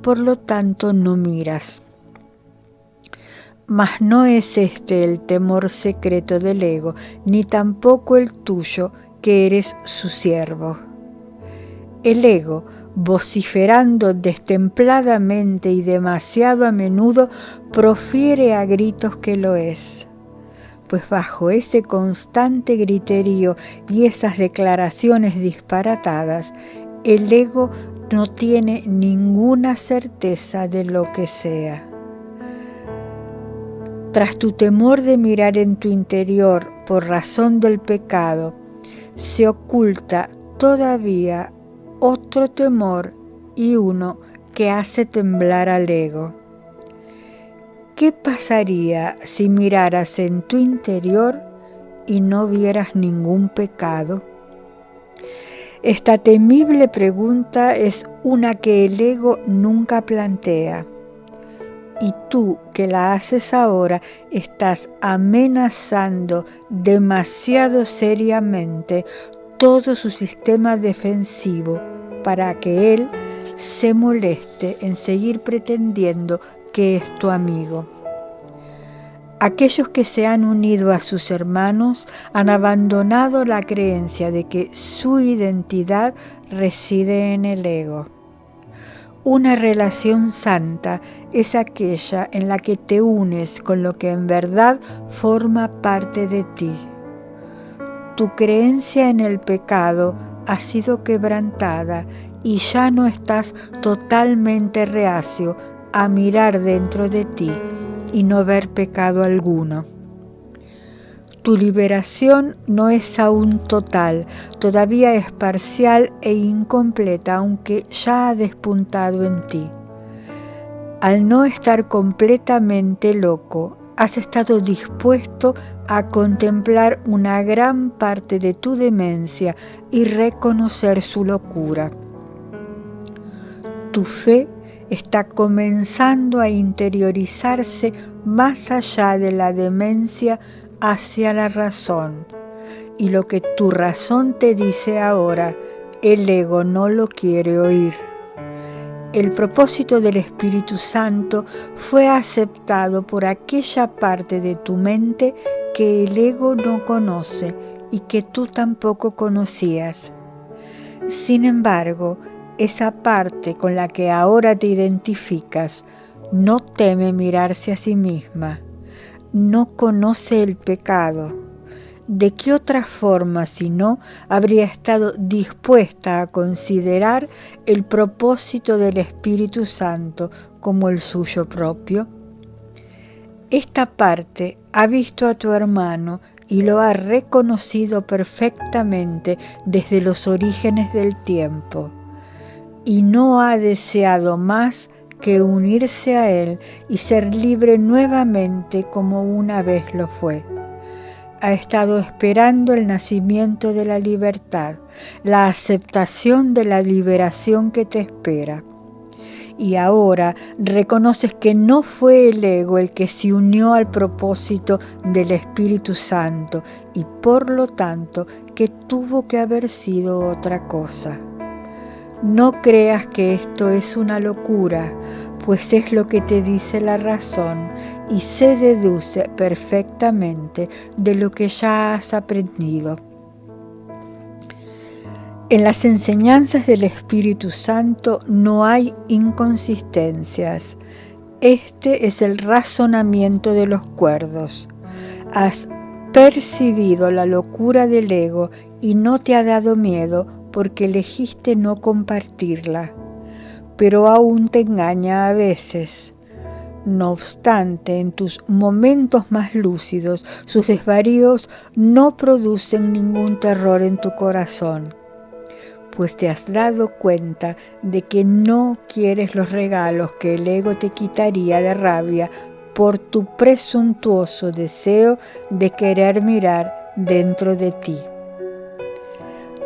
[SPEAKER 2] por lo tanto no miras. Mas no es este el temor secreto del ego, ni tampoco el tuyo, que eres su siervo. El ego, vociferando destempladamente y demasiado a menudo, profiere a gritos que lo es. Pues bajo ese constante griterío y esas declaraciones disparatadas, el ego no tiene ninguna certeza de lo que sea. Tras tu temor de mirar en tu interior por razón del pecado, se oculta todavía otro temor, y uno que hace temblar al ego. ¿Qué pasaría si miraras en tu interior y no vieras ningún pecado? Esta temible pregunta es una que el ego nunca plantea. Y tú que la haces ahora estás amenazando demasiado seriamente todo su sistema defensivo para que él se moleste en seguir pretendiendo que es tu amigo. Aquellos que se han unido a sus hermanos han abandonado la creencia de que su identidad reside en el ego. Una relación santa es aquella en la que te unes con lo que en verdad forma parte de ti. Tu creencia en el pecado ha sido quebrantada y ya no estás totalmente reacio a mirar dentro de ti y no ver pecado alguno. Tu liberación no es aún total, todavía es parcial e incompleta, aunque ya ha despuntado en ti. Al no estar completamente loco, has estado dispuesto a contemplar una gran parte de tu demencia y reconocer su locura. Tu fe está comenzando a interiorizarse más allá de la demencia hacia la razón, y lo que tu razón te dice ahora, el ego no lo quiere oír. El propósito del Espíritu Santo fue aceptado por aquella parte de tu mente que el ego no conoce y que tú tampoco conocías. Sin embargo, esa parte con la que ahora te identificas no teme mirarse a sí misma, no conoce el pecado. ¿De qué otra forma, si no, habría estado dispuesta a considerar el propósito del Espíritu Santo como el suyo propio? Esta parte ha visto a tu hermano y lo ha reconocido perfectamente desde los orígenes del tiempo, y no ha deseado más que unirse a él y ser libre nuevamente como una vez lo fue. Ha estado esperando el nacimiento de la libertad, la aceptación de la liberación que te espera. Y ahora reconoces que no fue el ego el que se unió al propósito del Espíritu Santo y por lo tanto que tuvo que haber sido otra cosa. No creas que esto es una locura, pues es lo que te dice la razón y se deduce perfectamente de lo que ya has aprendido. En las enseñanzas del Espíritu Santo no hay inconsistencias. Este es el razonamiento de los cuerdos. Has percibido la locura del ego y no te ha dado miedo porque elegiste no compartirla. pero aún te engaña a veces. No obstante, en tus momentos más lúcidos, sus desvaríos no producen ningún terror en tu corazón, pues te has dado cuenta de que no quieres los regalos que el ego te quitaría de rabia por tu presuntuoso deseo de querer mirar dentro de ti.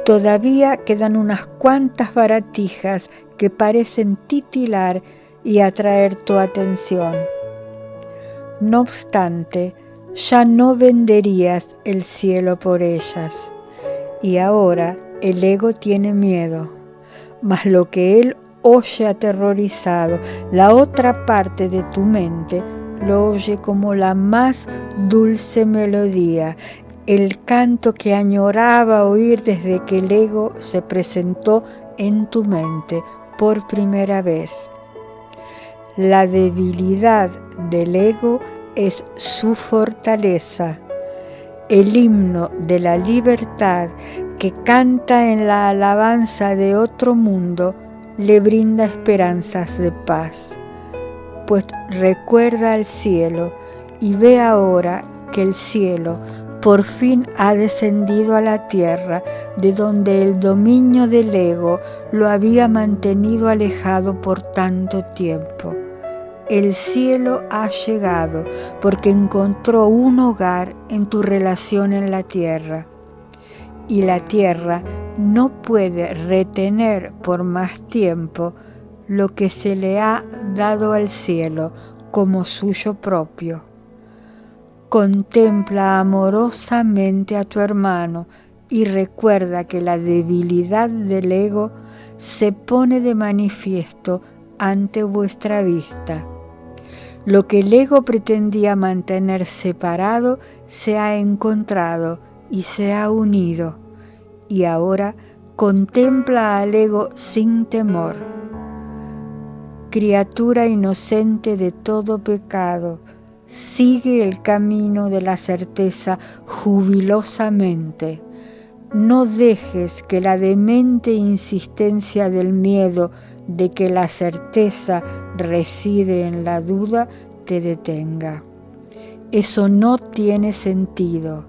[SPEAKER 2] Todavía quedan unas cuantas baratijas que parecen titilar y atraer tu atención. No obstante, ya no venderías el cielo por ellas, y ahora el ego tiene miedo, mas lo que él oye aterrorizado, la otra parte de tu mente lo oye como la más dulce melodía, el canto que añoraba oír desde que el ego se presentó en tu mente por primera vez. La debilidad del ego es su fortaleza. El himno de la libertad que canta en la alabanza de otro mundo le brinda esperanzas de paz. Pues recuerda al cielo y ve ahora que el cielo por fin ha descendido a la tierra, de donde el dominio del ego lo había mantenido alejado por tanto tiempo. El cielo ha llegado porque encontró un hogar en tu relación en la tierra. Y la tierra no puede retener por más tiempo lo que se le ha dado al cielo como suyo propio. Contempla amorosamente a tu hermano y recuerda que la debilidad del ego se pone de manifiesto ante vuestra vista. Lo que el ego pretendía mantener separado se ha encontrado y se ha unido, y ahora contempla al ego sin temor. Criatura inocente de todo pecado, sigue el camino de la certeza jubilosamente. No dejes que la demente insistencia del miedo de que la certeza reside en la duda te detenga. Eso no tiene sentido.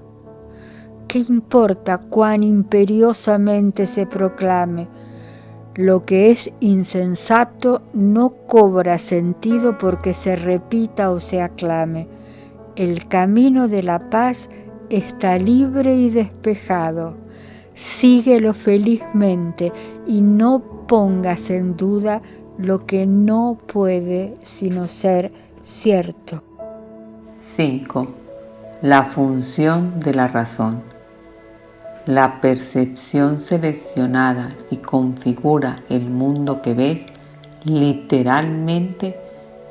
[SPEAKER 2] ¿Qué importa cuán imperiosamente se proclame? Lo que es insensato no cobra sentido porque se repita o se aclame. El camino de la paz está libre y despejado. Síguelo felizmente y no pongas en duda lo que no puede sino ser cierto.
[SPEAKER 1] 5. La función de la razón. La percepción seleccionada y configura el mundo que ves, literalmente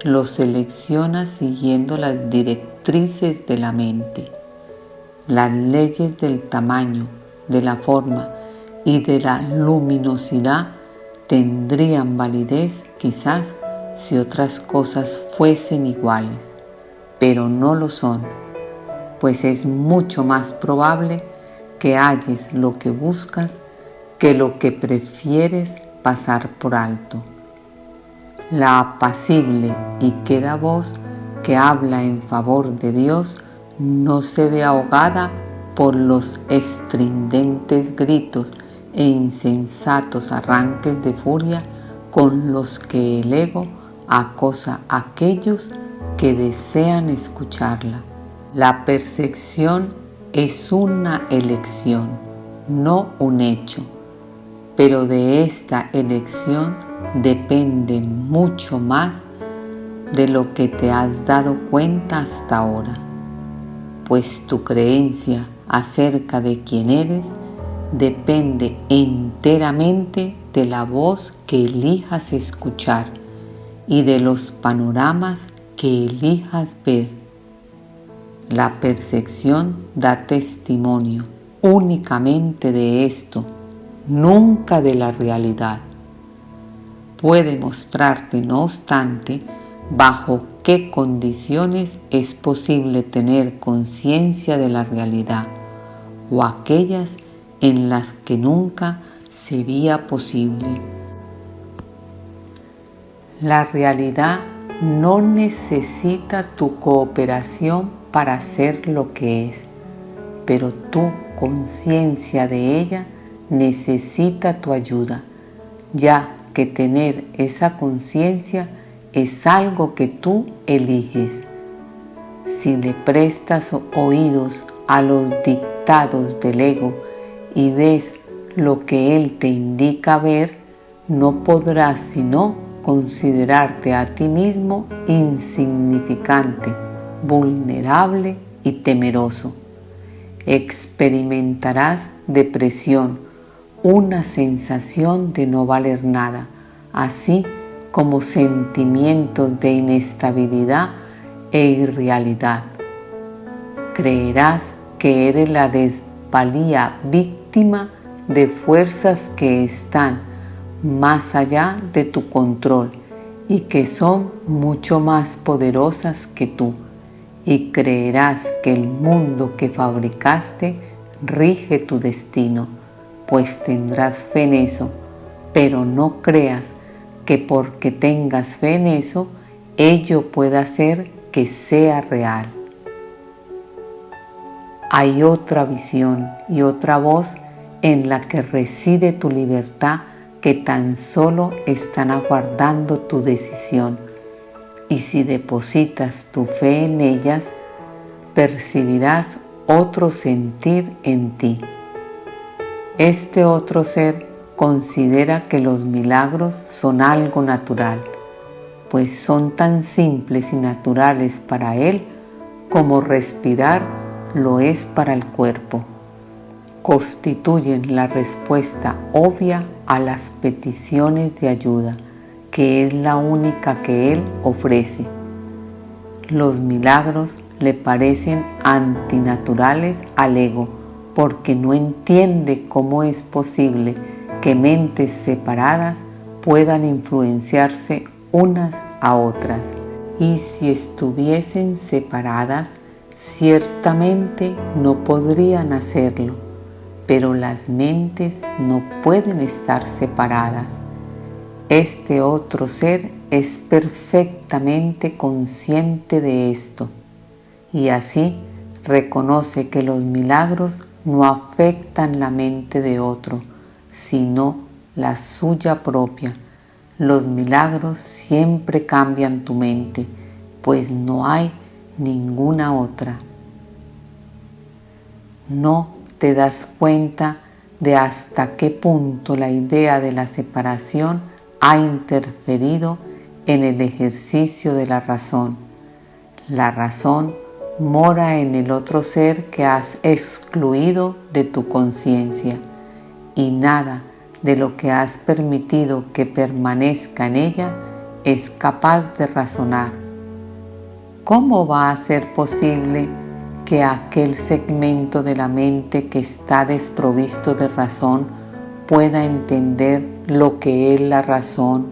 [SPEAKER 1] lo selecciona siguiendo las directrices de la mente. Las leyes del tamaño, de la forma y de la luminosidad tendrían validez quizás si otras cosas fuesen iguales, pero no lo son, pues es mucho más probable que halles lo que buscas que lo que prefieres pasar por alto. La apacible y queda voz que habla en favor de Dios no se ve ahogada por los estridentes gritos e insensatos arranques de furia con los que el ego acosa a aquellos que desean escucharla. La percepción es una elección, no un hecho, pero de esta elección depende mucho más de lo que te has dado cuenta hasta ahora, pues tu creencia acerca de quién eres depende enteramente de la voz que elijas escuchar y de los panoramas que elijas ver. La percepción da testimonio únicamente de esto, nunca de la realidad. Puede mostrarte, no obstante, bajo qué condiciones es posible tener conciencia de la realidad o aquellas en las que nunca sería posible. La realidad no necesita tu cooperación para ser lo que es, pero tu conciencia de ella necesita tu ayuda, ya que tener esa conciencia es algo que tú eliges. Si le prestas oídos a los dictados del ego y ves lo que él te indica ver, no podrás sino considerarte a ti mismo insignificante, vulnerable y temeroso. Experimentarás depresión, una sensación de no valer nada, así como sentimientos de inestabilidad e irrealidad. Creerás que eres la desvalía víctima de fuerzas que están más allá de tu control y que son mucho más poderosas que tú, y creerás que el mundo que fabricaste rige tu destino, pues tendrás fe en eso, pero no creas que porque tengas fe en eso, ello pueda hacer que sea real. Hay otra visión y otra voz en la que reside tu libertad, que tan solo están aguardando tu decisión, y si depositas tu fe en ellas, percibirás otro sentir en ti. Este otro ser considera que los milagros son algo natural, pues son tan simples y naturales para él como respirar lo es para el cuerpo. Constituyen la respuesta obvia a las peticiones de ayuda, que es la única que él ofrece. Los milagros le parecen antinaturales al ego, porque no entiende cómo es posible que mentes separadas puedan influenciarse unas a otras. Y si estuviesen separadas, ciertamente no podrían hacerlo. Pero las mentes no pueden estar separadas. Este otro ser es perfectamente consciente de esto, y así reconoce que los milagros no afectan la mente de otro, sino la suya propia. Los milagros siempre cambian tu mente, pues no hay ninguna otra. No te das cuenta de hasta qué punto la idea de la separación ha interferido en el ejercicio de la razón. La razón mora en el otro ser que has excluido de tu conciencia, y nada de lo que has permitido que permanezca en ella es capaz de razonar. ¿Cómo va a ser posible que aquel segmento de la mente que está desprovisto de razón pueda entender lo que es la razón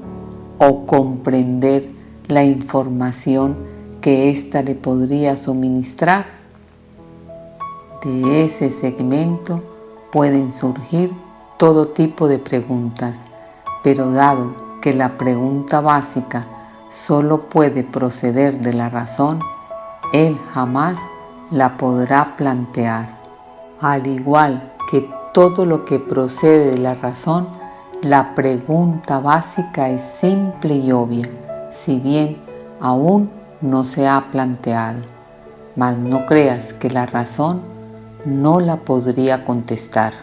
[SPEAKER 1] o comprender la información que ésta le podría suministrar? De ese segmento pueden surgir todo tipo de preguntas, pero dado que la pregunta básica solo puede proceder de la razón, él jamás la podrá plantear. Al igual que todo lo que procede de la razón, la pregunta básica es simple y obvia, si bien aún no se ha planteado. Mas no creas que la razón no la podría contestar.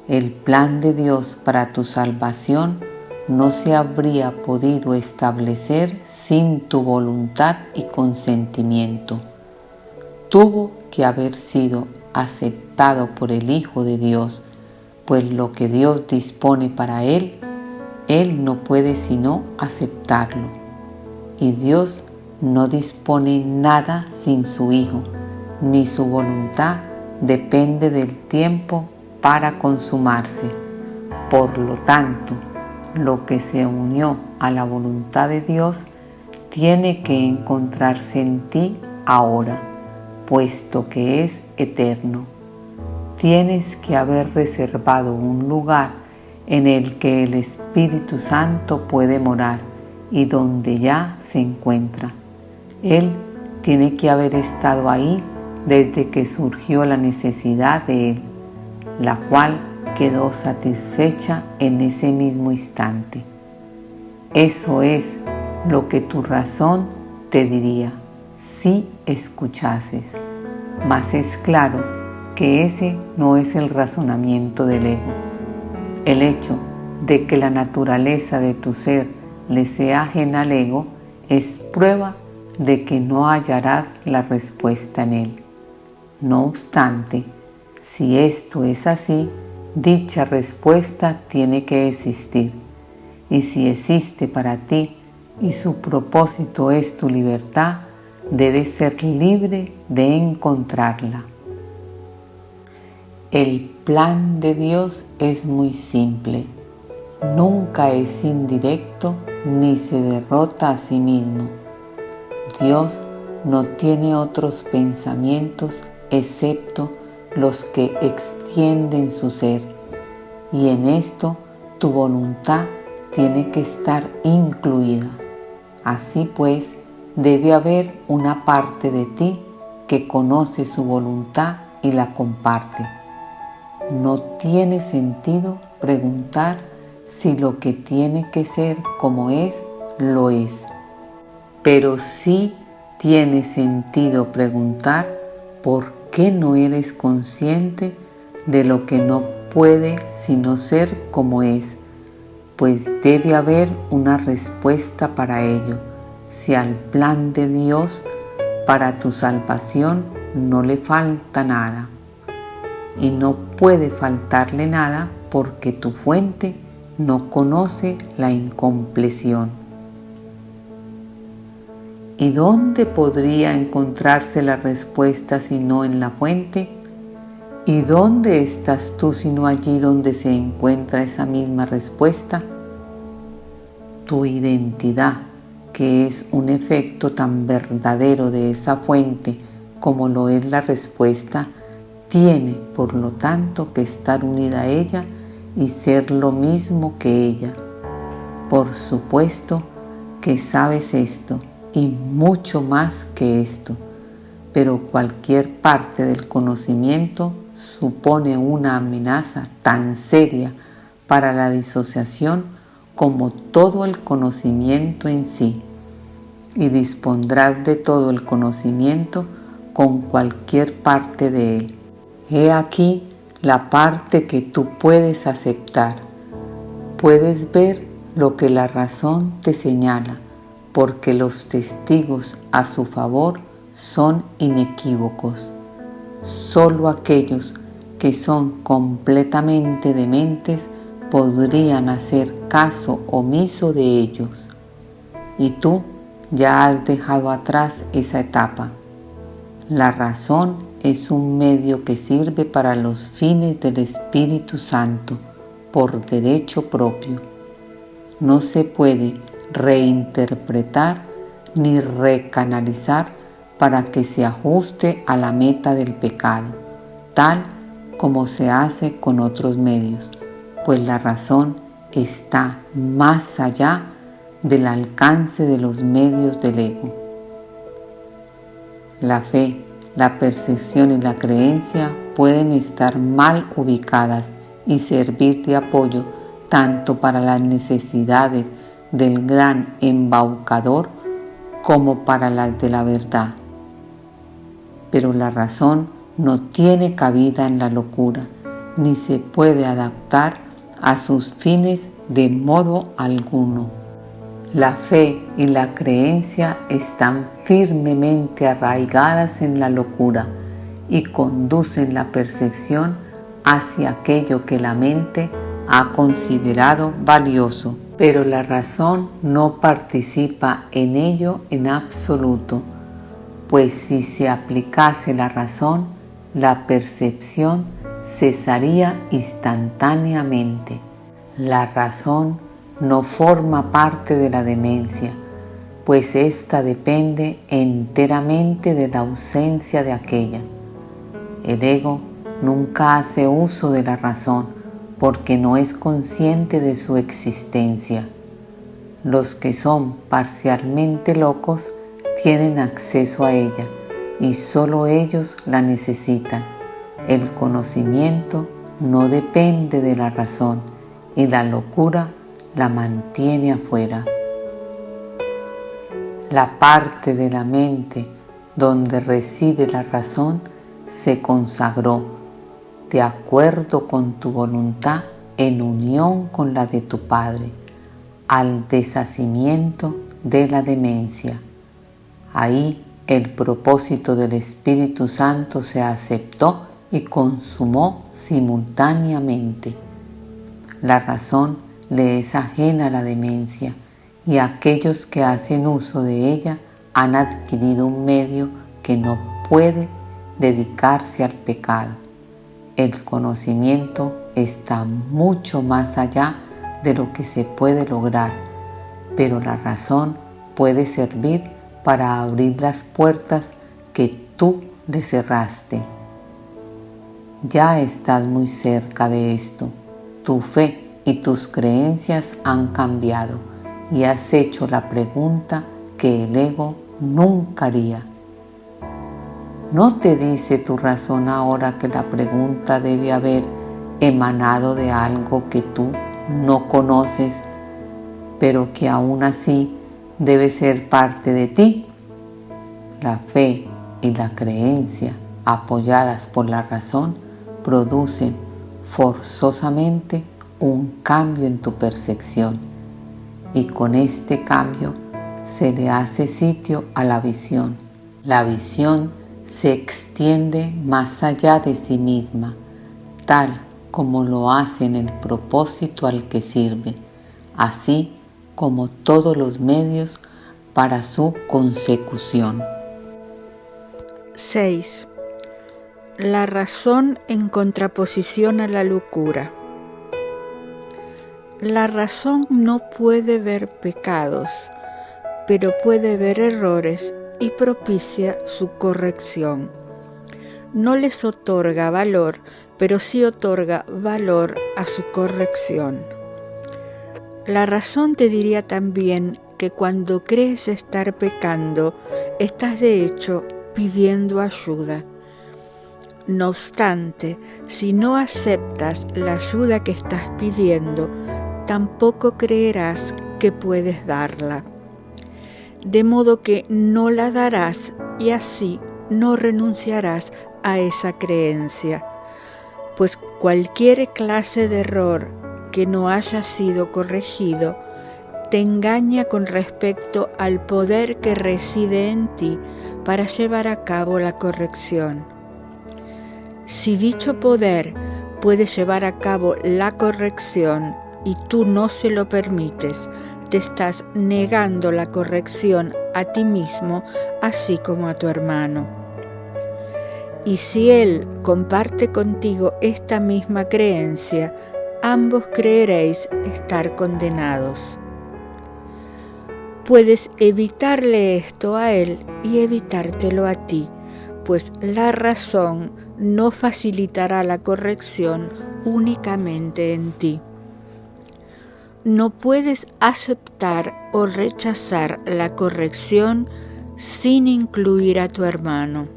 [SPEAKER 1] El plan de Dios para tu salvación no se habría podido establecer sin tu voluntad y consentimiento. Tuvo que haber sido aceptado por el Hijo de Dios, pues lo que Dios dispone para él, él no puede sino aceptarlo. Y Dios no dispone nada sin su Hijo, ni su voluntad depende del tiempo para consumarse. Por lo tanto, lo que se unió a la voluntad de Dios tiene que encontrarse en ti ahora, puesto que es eterno. Tienes que haber reservado un lugar en el que el Espíritu Santo puede morar y donde ya se encuentra. Él tiene que haber estado ahí desde que surgió la necesidad de Él, la cual quedó satisfecha en ese mismo instante. Eso es lo que tu razón te diría si escuchases. Mas es claro que ese no es el razonamiento del ego. El hecho de que la naturaleza de tu ser le sea ajena al ego es prueba de que no hallarás la respuesta en él. No obstante, si esto es así, dicha respuesta tiene que existir. Y si existe para ti y su propósito es tu libertad, debes ser libre de encontrarla. El plan de Dios es muy simple. Nunca es indirecto ni se derrota a sí mismo. Dios no tiene otros pensamientos excepto los que extienden su ser, y en esto tu voluntad tiene que estar incluida. Así pues, debe haber una parte de ti que conoce su voluntad y la comparte. No tiene sentido preguntar si lo que tiene que ser como es, lo es. Pero sí tiene sentido preguntar por qué no eres consciente de lo que no puede sino ser como es, pues debe haber una respuesta para ello, si al plan de Dios para tu salvación no le falta nada. Y no puede faltarle nada porque tu fuente no conoce la incompleción. ¿Y dónde podría encontrarse la respuesta si no en la fuente? ¿Y dónde estás tú sino allí donde se encuentra esa misma respuesta? Tu identidad, que es un efecto tan verdadero de esa fuente como lo es la respuesta, tiene por lo tanto que estar unida a ella y ser lo mismo que ella. Por supuesto que sabes esto y mucho más que esto, pero cualquier parte del conocimiento supone una amenaza tan seria para la disociación como todo el conocimiento en sí, y dispondrás de todo el conocimiento con cualquier parte de él. He aquí la parte que tú puedes aceptar. Puedes ver lo que la razón te señala, porque los testigos a su favor son inequívocos. Solo aquellos que son completamente dementes podrían hacer caso omiso de ellos. Y tú ya has dejado atrás esa etapa. La razón es un medio que sirve para los fines del Espíritu Santo por derecho propio. No se puede reinterpretar ni recanalizar para que se ajuste a la meta del pecado, tal como se hace con otros medios, pues la razón está más allá del alcance de los medios del ego. La fe, la percepción y la creencia pueden estar mal ubicadas y servir de apoyo tanto para las necesidades del gran embaucador como para las de la verdad. Pero la razón no tiene cabida en la locura, ni se puede adaptar a sus fines de modo alguno. La fe y la creencia están firmemente arraigadas en la locura y conducen la percepción hacia aquello que la mente ha considerado valioso, pero la razón no participa en ello en absoluto, pues si se aplicase la razón, la percepción cesaría instantáneamente. La razón no forma parte de la demencia, pues ésta depende enteramente de la ausencia de aquella. El ego nunca hace uso de la razón, porque no es consciente de su existencia. Los que son parcialmente locos tienen acceso a ella y solo ellos la necesitan. El conocimiento no depende de la razón y la locura la mantiene afuera. La parte de la mente donde reside la razón se consagró de acuerdo con tu voluntad en unión con la de tu Padre al deshacimiento de la demencia. Ahí el propósito del Espíritu Santo se aceptó y consumó simultáneamente. La razón le es ajena a la demencia y aquellos que hacen uso de ella han adquirido un medio que no puede dedicarse al pecado. El conocimiento está mucho más allá de lo que se puede lograr, pero la razón puede servir para abrir las puertas que tú le cerraste. Ya estás muy cerca de esto. Tu fe y tus creencias han cambiado y has hecho la pregunta que el ego nunca haría. ¿No te dice tu razón ahora que la pregunta debe haber emanado de algo que tú no conoces, pero que aún así debe ser parte de ti? La fe y la creencia, apoyadas por la razón, producen forzosamente un cambio en tu percepción, y con este cambio se le hace sitio a la visión. La visión se extiende más allá de sí misma, tal como lo hace en el propósito al que sirve, así como todos los medios para su consecución.
[SPEAKER 2] 6. La razón en contraposición a la locura. La razón no puede ver pecados, pero puede ver errores y propicia su corrección. No les otorga valor, pero sí otorga valor a su corrección. La razón te diría también que cuando crees estar pecando, estás de hecho pidiendo ayuda. No obstante, si no aceptas la ayuda que estás pidiendo, tampoco creerás que puedes darla. De modo que no la darás y así no renunciarás a esa creencia, pues cualquier clase de error que no haya sido corregido te engaña con respecto al poder que reside en ti para llevar a cabo la corrección. Si dicho poder puede llevar a cabo la corrección y tú no se lo permites, te estás negando la corrección a ti mismo, así como a tu hermano. Y si él comparte contigo esta misma creencia, ambos creeréis estar condenados. Puedes evitarle esto a él y evitártelo a ti, pues la razón no facilitará la corrección únicamente en ti. No puedes aceptar o rechazar la corrección sin incluir a tu hermano.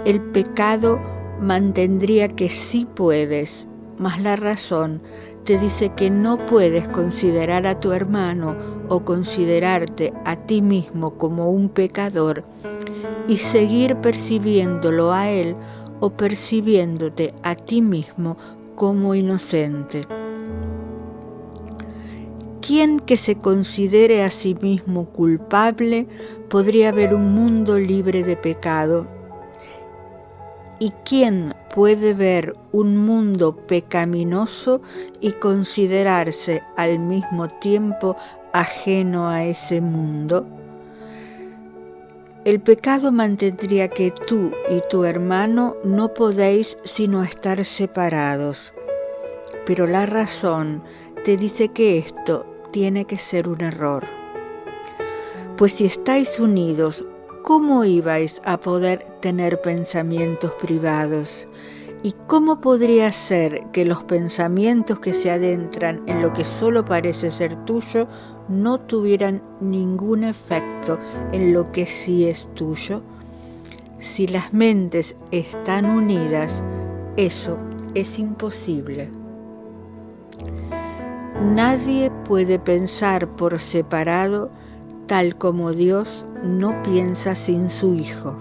[SPEAKER 2] El pecado mantendría que sí puedes, mas la razón te dice que no puedes considerar a tu hermano o considerarte a ti mismo como un pecador y seguir percibiéndolo a él o percibiéndote a ti mismo como inocente. ¿Quién que se considere a sí mismo culpable podría ver un mundo libre de pecado? ¿Y quién puede ver un mundo pecaminoso y considerarse al mismo tiempo ajeno a ese mundo? El pecado mantendría que tú y tu hermano no podéis sino estar separados, pero la razón te dice que esto tiene que ser un error. Pues si estáis unidos, ¿cómo ibais a poder tener pensamientos privados? ¿Y cómo podría ser que los pensamientos que se adentran en lo que solo parece ser tuyo no tuvieran ningún efecto en lo que sí es tuyo? Si las mentes están unidas, eso es imposible. Nadie puede pensar por separado tal como Dios no piensa sin su Hijo.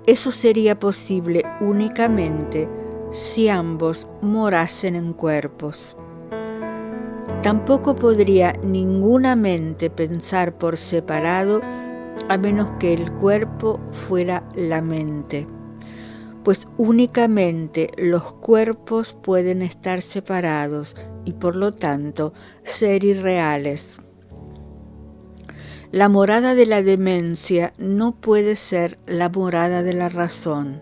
[SPEAKER 2] Eso sería posible únicamente si ambos morasen en cuerpos. Tampoco podría ninguna mente pensar por separado a menos que el cuerpo fuera la mente, pues únicamente los cuerpos pueden estar separados y por lo tanto ser irreales. La morada de la demencia no puede ser la morada de la razón,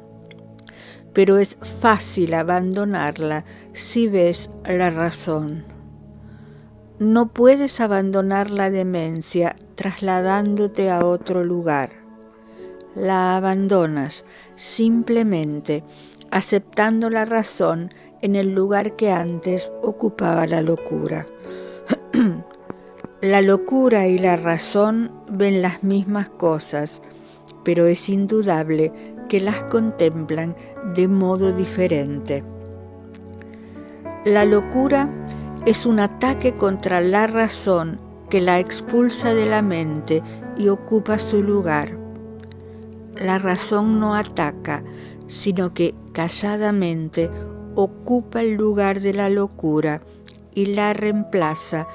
[SPEAKER 2] pero es fácil abandonarla si ves la razón. No puedes abandonar la demencia trasladándote a otro lugar. La abandonas simplemente aceptando la razón en el lugar que antes ocupaba la locura. La locura y la razón ven las mismas cosas, pero es indudable que las contemplan de modo diferente. La locura es un ataque contra la razón que la expulsa de la mente y ocupa su lugar. La razón no ataca, sino que calladamente ocupa el lugar de la locura y la reemplaza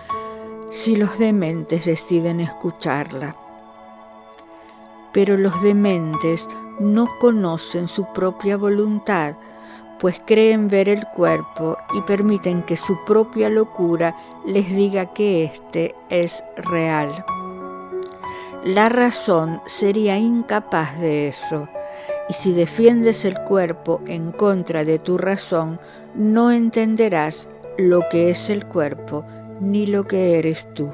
[SPEAKER 2] si los dementes deciden escucharla. Pero los dementes no conocen su propia voluntad, pues creen ver el cuerpo y permiten que su propia locura les diga que éste es real. La razón sería incapaz de eso, y si defiendes el cuerpo en contra de tu razón, no entenderás lo que es el cuerpo ni lo que eres tú.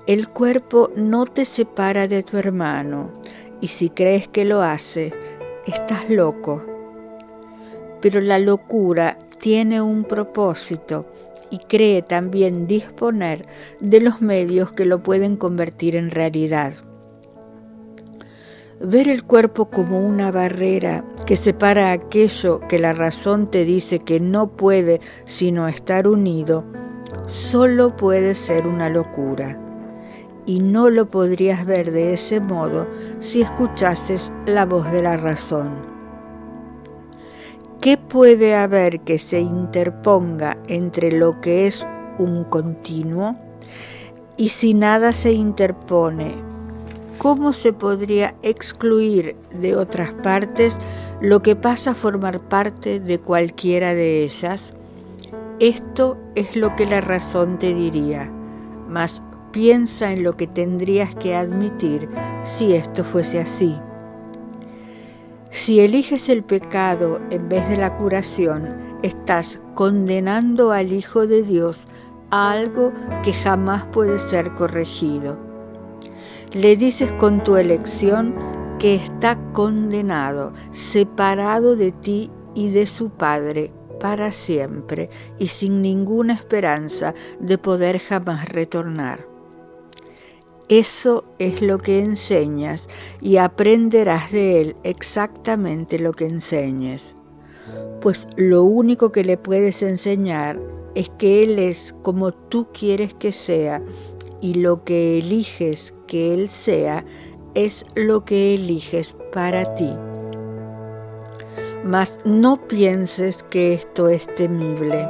[SPEAKER 2] El cuerpo no te separa de tu hermano, y si crees que lo hace, estás loco. Pero la locura tiene un propósito y cree también disponer de los medios que lo pueden convertir en realidad. Ver el cuerpo como una barrera que separa aquello que la razón te dice que no puede sino estar unido, solo puede ser una locura. Y no lo podrías ver de ese modo si escuchases la voz de la razón. ¿Qué puede haber que se interponga entre lo que es un continuo? Y si nada se interpone, ¿cómo se podría excluir de otras partes lo que pasa a formar parte de cualquiera de ellas? Esto es lo que la razón te diría, mas piensa en lo que tendrías que admitir si esto fuese así. Si eliges el pecado en vez de la curación, estás condenando al Hijo de Dios a algo que jamás puede ser corregido. Le dices con tu elección que está condenado, separado de ti y de su Padre para siempre y sin ninguna esperanza de poder jamás retornar. Eso es lo que enseñas y aprenderás de él exactamente lo que enseñes. Pues lo único que le puedes enseñar es que él es como tú quieres que sea y lo que eliges que él sea es lo que eliges para ti. Mas no pienses que esto es temible,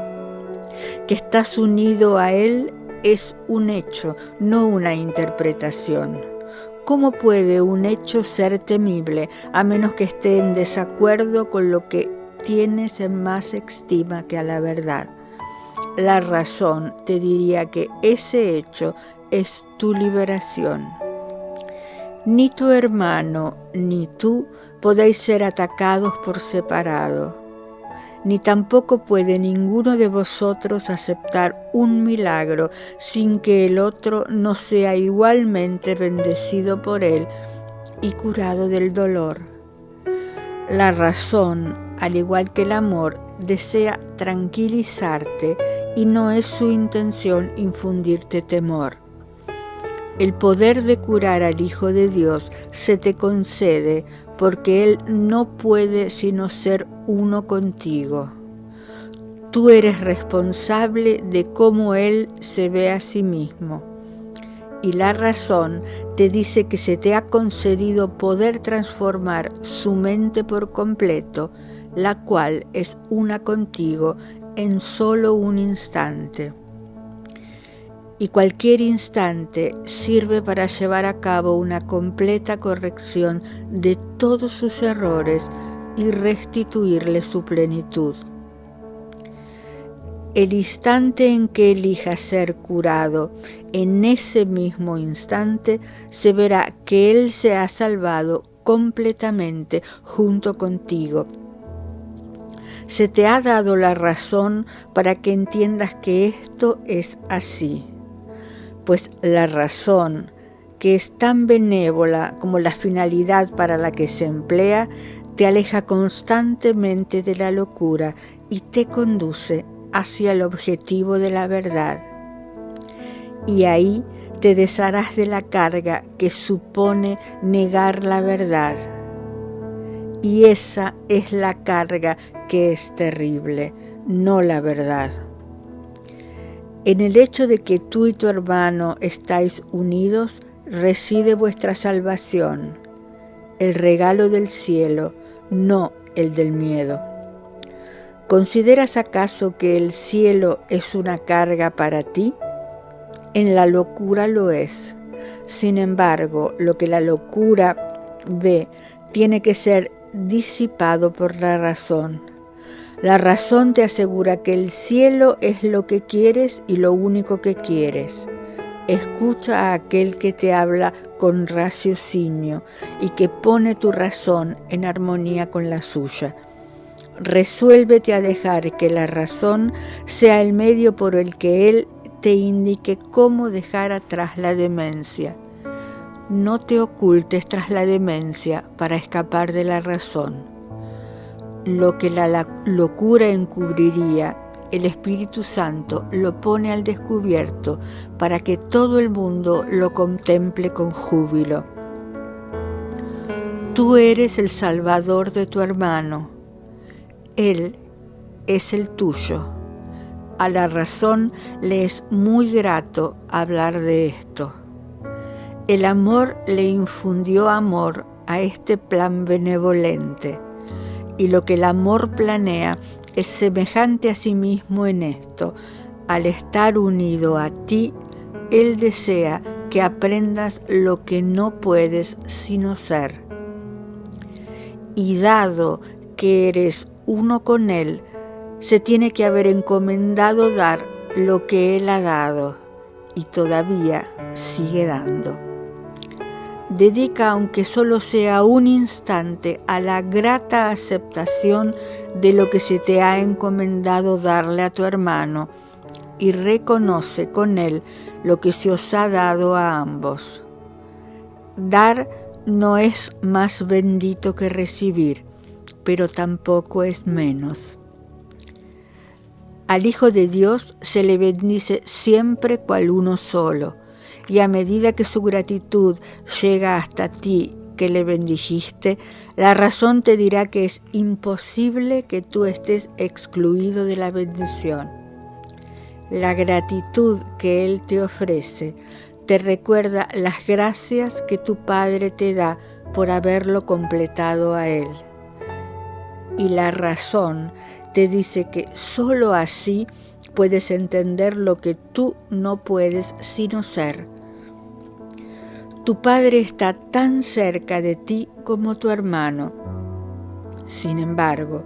[SPEAKER 2] que estás unido a él es un hecho, no una interpretación. ¿Cómo puede un hecho ser temible a menos que esté en desacuerdo con lo que tienes en más estima que a la verdad? La razón te diría que ese hecho es tu liberación. Ni tu hermano ni tú podéis ser atacados por separado. Ni tampoco puede ninguno de vosotros aceptar un milagro sin que el otro no sea igualmente bendecido por él y curado del dolor. La razón al igual que el amor, desea tranquilizarte y no es su intención infundirte temor. El poder de curar al Hijo de Dios se te concede porque Él no puede sino ser uno contigo. Tú eres responsable de cómo Él se ve a sí mismo. Y la razón te dice que se te ha concedido poder transformar su mente por completo, la cual es una contigo en solo un instante. Y cualquier instante sirve para llevar a cabo una completa corrección de todos sus errores y restituirle su plenitud. El instante en que elijas ser curado, en ese mismo instante se verá que Él se ha salvado completamente junto contigo. Se te ha dado la razón para que entiendas que esto es así. Pues la razón, que es tan benévola como la finalidad para la que se emplea, te aleja constantemente de la locura y te conduce hacia el objetivo de la verdad. Y ahí te desharás de la carga que supone negar la verdad. Y esa es la carga que es terrible, no la verdad. En el hecho de que tú y tu hermano estáis unidos, reside vuestra salvación, el regalo del cielo, no el del miedo. ¿Consideras acaso que el cielo es una carga para ti? En la locura lo es. Sin embargo, lo que la locura ve tiene que ser disipado por la razón. La razón te asegura que el cielo es lo que quieres y lo único que quieres. Escucha a aquel que te habla con raciocinio y que pone tu razón en armonía con la suya. Resuélvete a dejar que la razón sea el medio por el que Él te indique cómo dejar atrás la demencia. No te ocultes tras la demencia para escapar de la razón. Lo que la locura encubriría, el Espíritu Santo lo pone al descubierto para que todo el mundo lo contemple con júbilo. Tú eres el Salvador de tu hermano. Él es el tuyo. A la razón le es muy grato hablar de esto. El amor le infundió amor a este plan benevolente. Y lo que el amor planea es semejante a sí mismo en esto. Al estar unido a ti, Él desea que aprendas lo que no puedes sino ser. Y dado que eres uno con Él, se tiene que haber encomendado dar lo que Él ha dado y todavía sigue dando. Dedica, aunque solo sea un instante, a la grata aceptación de lo que se te ha encomendado darle a tu hermano y reconoce con él lo que se os ha dado a ambos. Dar no es más bendito que recibir, pero tampoco es menos. Al Hijo de Dios se le bendice siempre cual uno solo, y a medida que su gratitud llega hasta ti que le bendijiste, la razón te dirá que es imposible que tú estés excluido de la bendición. La gratitud que Él te ofrece te recuerda las gracias que tu Padre te da por haberlo completado a Él. Y la razón te dice que sólo así puedes entender lo que tú no puedes sino ser. Tu Padre está tan cerca de ti como tu hermano. Sin embargo,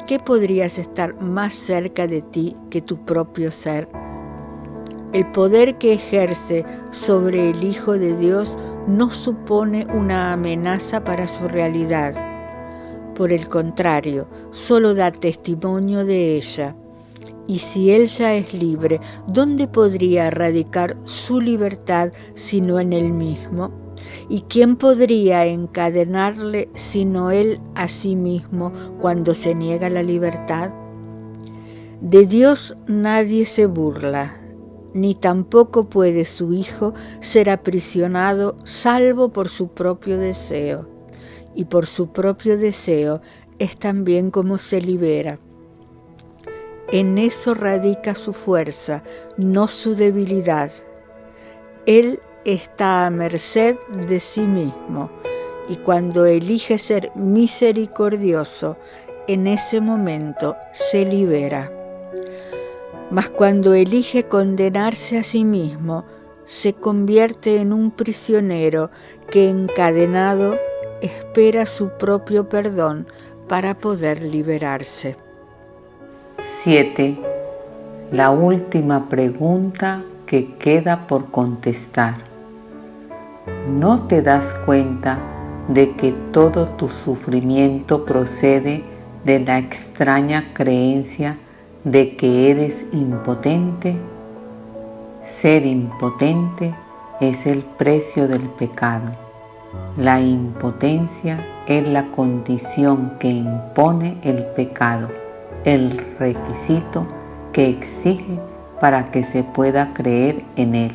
[SPEAKER 2] ¿qué podrías estar más cerca de ti que tu propio ser? El poder que ejerce sobre el Hijo de Dios no supone una amenaza para su realidad. Por el contrario, solo da testimonio de ella. Y si Él ya es libre, ¿dónde podría radicar su libertad sino en Él mismo? ¿Y quién podría encadenarle sino él a sí mismo cuando se niega la libertad? De Dios nadie se burla, ni tampoco puede su Hijo ser aprisionado salvo por su propio deseo. Y por su propio deseo es también como se libera. En eso radica su fuerza, no su debilidad. Él está a merced de sí mismo, y cuando elige ser misericordioso, en ese momento se libera. Mas cuando elige condenarse a sí mismo, se convierte en un prisionero que encadenado espera su propio perdón para poder liberarse.
[SPEAKER 1] 7. La última pregunta que queda por contestar. ¿No te das cuenta de que todo tu sufrimiento procede de la extraña creencia de que eres impotente? Ser impotente es el precio del pecado. La impotencia es la condición que impone el pecado, el requisito que exige para que se pueda creer en él.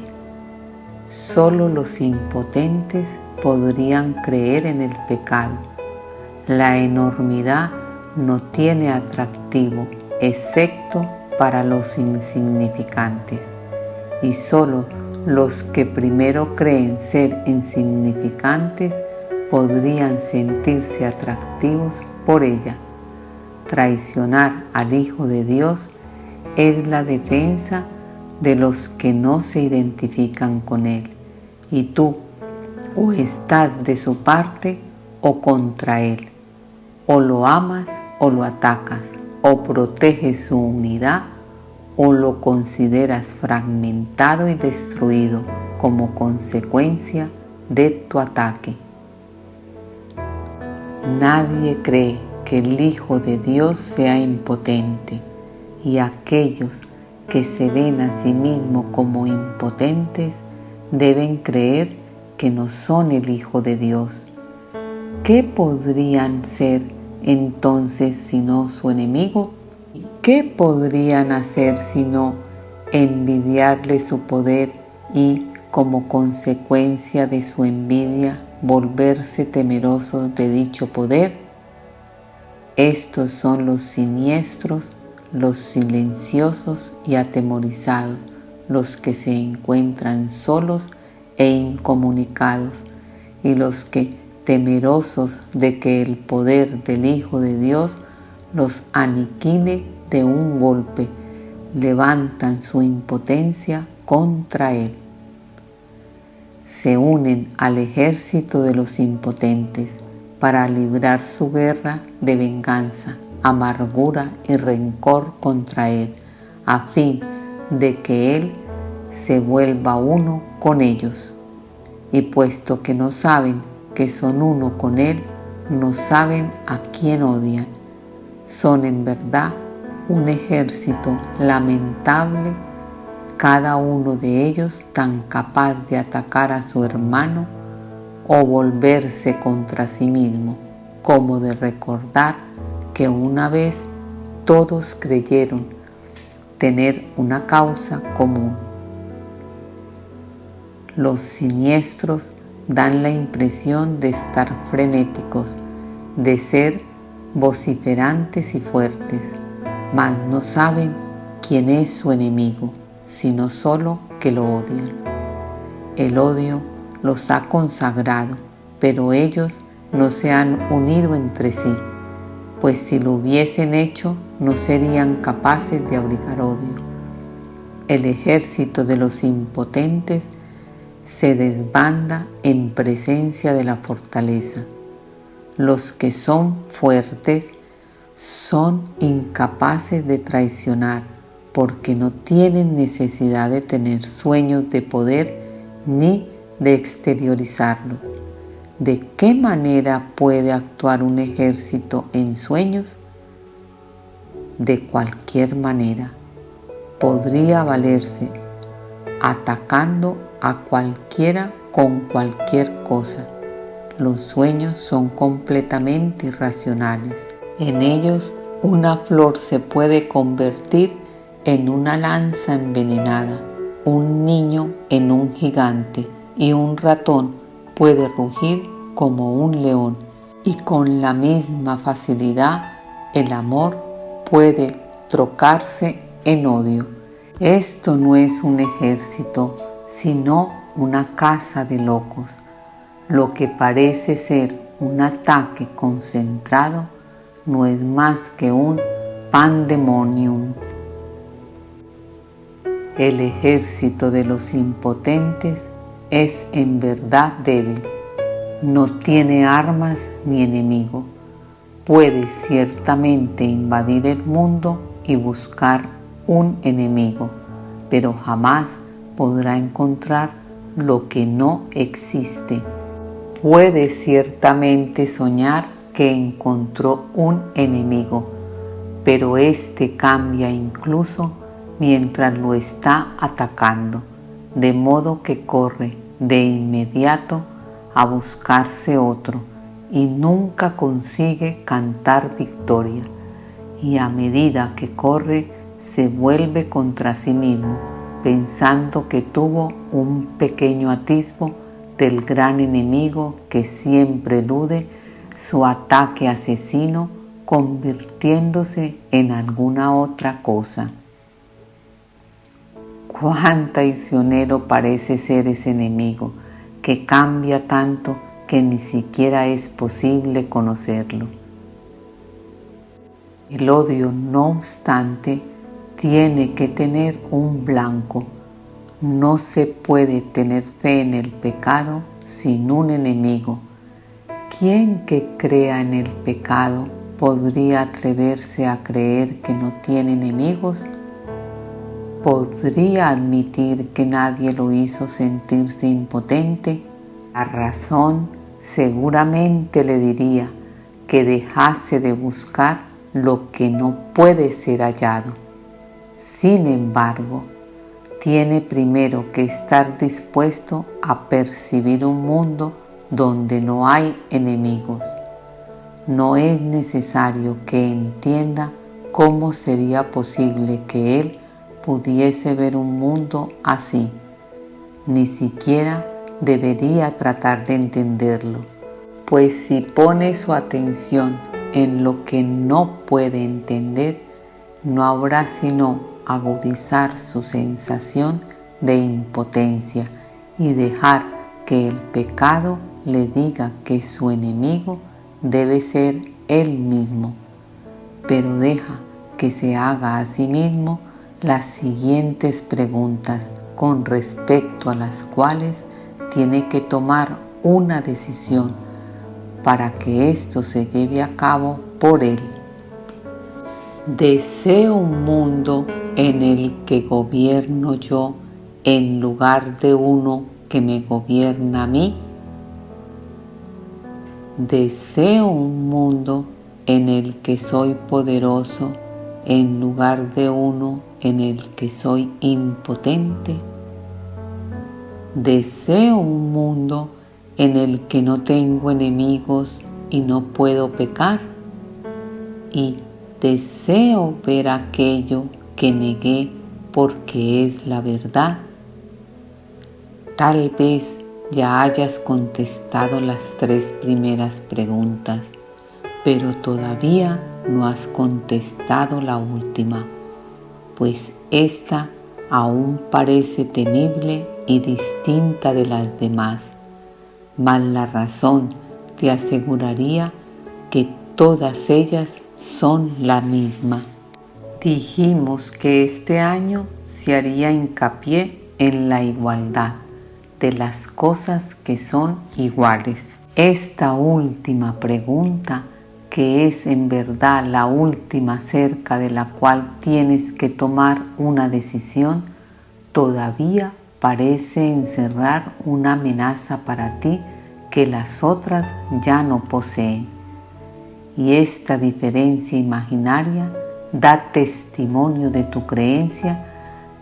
[SPEAKER 1] Solo los impotentes podrían creer en el pecado. La enormidad no tiene atractivo, excepto para los insignificantes, y solo los que primero creen ser insignificantes podrían sentirse atractivos por ella. Traicionar al Hijo de Dios es la defensa de los que no se identifican con Él, y tú o estás de su parte o contra Él, o lo amas o lo atacas, o proteges su unidad o lo consideras fragmentado y destruido como consecuencia de tu ataque. Nadie cree que el Hijo de Dios sea impotente, y aquellos que se ven a sí mismos como impotentes deben creer que no son el Hijo de Dios. ¿Qué podrían ser entonces sino su enemigo? ¿Qué podrían hacer sino envidiarle su poder y, como consecuencia de su envidia, volverse temerosos de dicho poder? Estos son los siniestros, los silenciosos y atemorizados, los que se encuentran solos e incomunicados, y los que, temerosos de que el poder del Hijo de Dios los aniquile de un golpe, levantan su impotencia contra Él. Se unen al ejército de los impotentes para librar su guerra de venganza, amargura y rencor contra Él, a fin de que Él se vuelva uno con ellos. Y puesto que no saben que son uno con Él, no saben a quién odian. Son en verdad un ejército lamentable, cada uno de ellos tan capaz de atacar a su hermano o volverse contra sí mismo, como de recordar que una vez todos creyeron tener una causa común. Los siniestros dan la impresión de estar frenéticos, de ser vociferantes y fuertes, mas no saben quién es su enemigo, sino solo que lo odian. El odio los ha consagrado, pero ellos no se han unido entre sí, pues si lo hubiesen hecho no serían capaces de abrigar odio. El ejército de los impotentes se desbanda en presencia de la fortaleza. Los que son fuertes son incapaces de traicionar porque no tienen necesidad de tener sueños de poder ni de exteriorizarlos. ¿De qué manera puede actuar un ejército en sueños? De cualquier manera. Podría valerse atacando a cualquiera con cualquier cosa. Los sueños son completamente irracionales. En ellos, una flor se puede convertir en una lanza envenenada, un niño en un gigante y un ratón puede rugir como un león. Y con la misma facilidad, el amor puede trocarse en odio. Esto no es un ejército, sino una casa de locos. Lo que parece ser un ataque concentrado no es más que un pandemonium. El ejército de los impotentes es en verdad débil. No tiene armas ni enemigo. Puede ciertamente invadir el mundo y buscar un enemigo, pero jamás podrá encontrar lo que no existe. Puede ciertamente soñar que encontró un enemigo, pero éste cambia incluso mientras lo está atacando, de modo que corre de inmediato a buscarse otro y nunca consigue cantar victoria, y a medida que corre se vuelve contra sí mismo, pensando que tuvo un pequeño atisbo del gran enemigo que siempre elude su ataque asesino, convirtiéndose en alguna otra cosa. Cuán traicionero parece ser ese enemigo, que cambia tanto que ni siquiera es posible conocerlo. El odio, no obstante, tiene que tener un blanco. No se puede tener fe en el pecado sin un enemigo. ¿Quién que crea en el pecado podría atreverse a creer que no tiene enemigos? ¿Podría admitir que nadie lo hizo sentirse impotente? La razón seguramente le diría que dejase de buscar lo que no puede ser hallado. Sin embargo, tiene primero que estar dispuesto a percibir un mundo donde no hay enemigos. No es necesario que entienda cómo sería posible que él pudiese ver un mundo así. Ni siquiera debería tratar de entenderlo, pues si pone su atención en lo que no puede entender, no habrá sino agudizar su sensación de impotencia y dejar que el pecado le diga que su enemigo debe ser él mismo, pero deja que se haga a sí mismo las siguientes preguntas, con respecto a las cuales tiene que tomar una decisión para que esto se lleve a cabo por él. ¿Deseo un mundo en el que gobierno yo en lugar de uno que me gobierna a mí? ¿Deseo un mundo en el que soy poderoso en lugar de uno en el que soy impotente? ¿Deseo un mundo en el que no tengo enemigos y no puedo pecar? ¿Y deseo ver aquello que negué porque es la verdad? Tal vez ya hayas contestado las 3 primeras preguntas, pero todavía no has contestado la última, pues esta aún parece temible y distinta de las demás, mas la razón te aseguraría que todas ellas son la misma. Dijimos que este año se haría hincapié en la igualdad de las cosas que son iguales. Esta última pregunta, que es en verdad la última acerca de la cual tienes que tomar una decisión, todavía parece encerrar una amenaza para ti que las otras ya no poseen. Y esta diferencia imaginaria da testimonio de tu creencia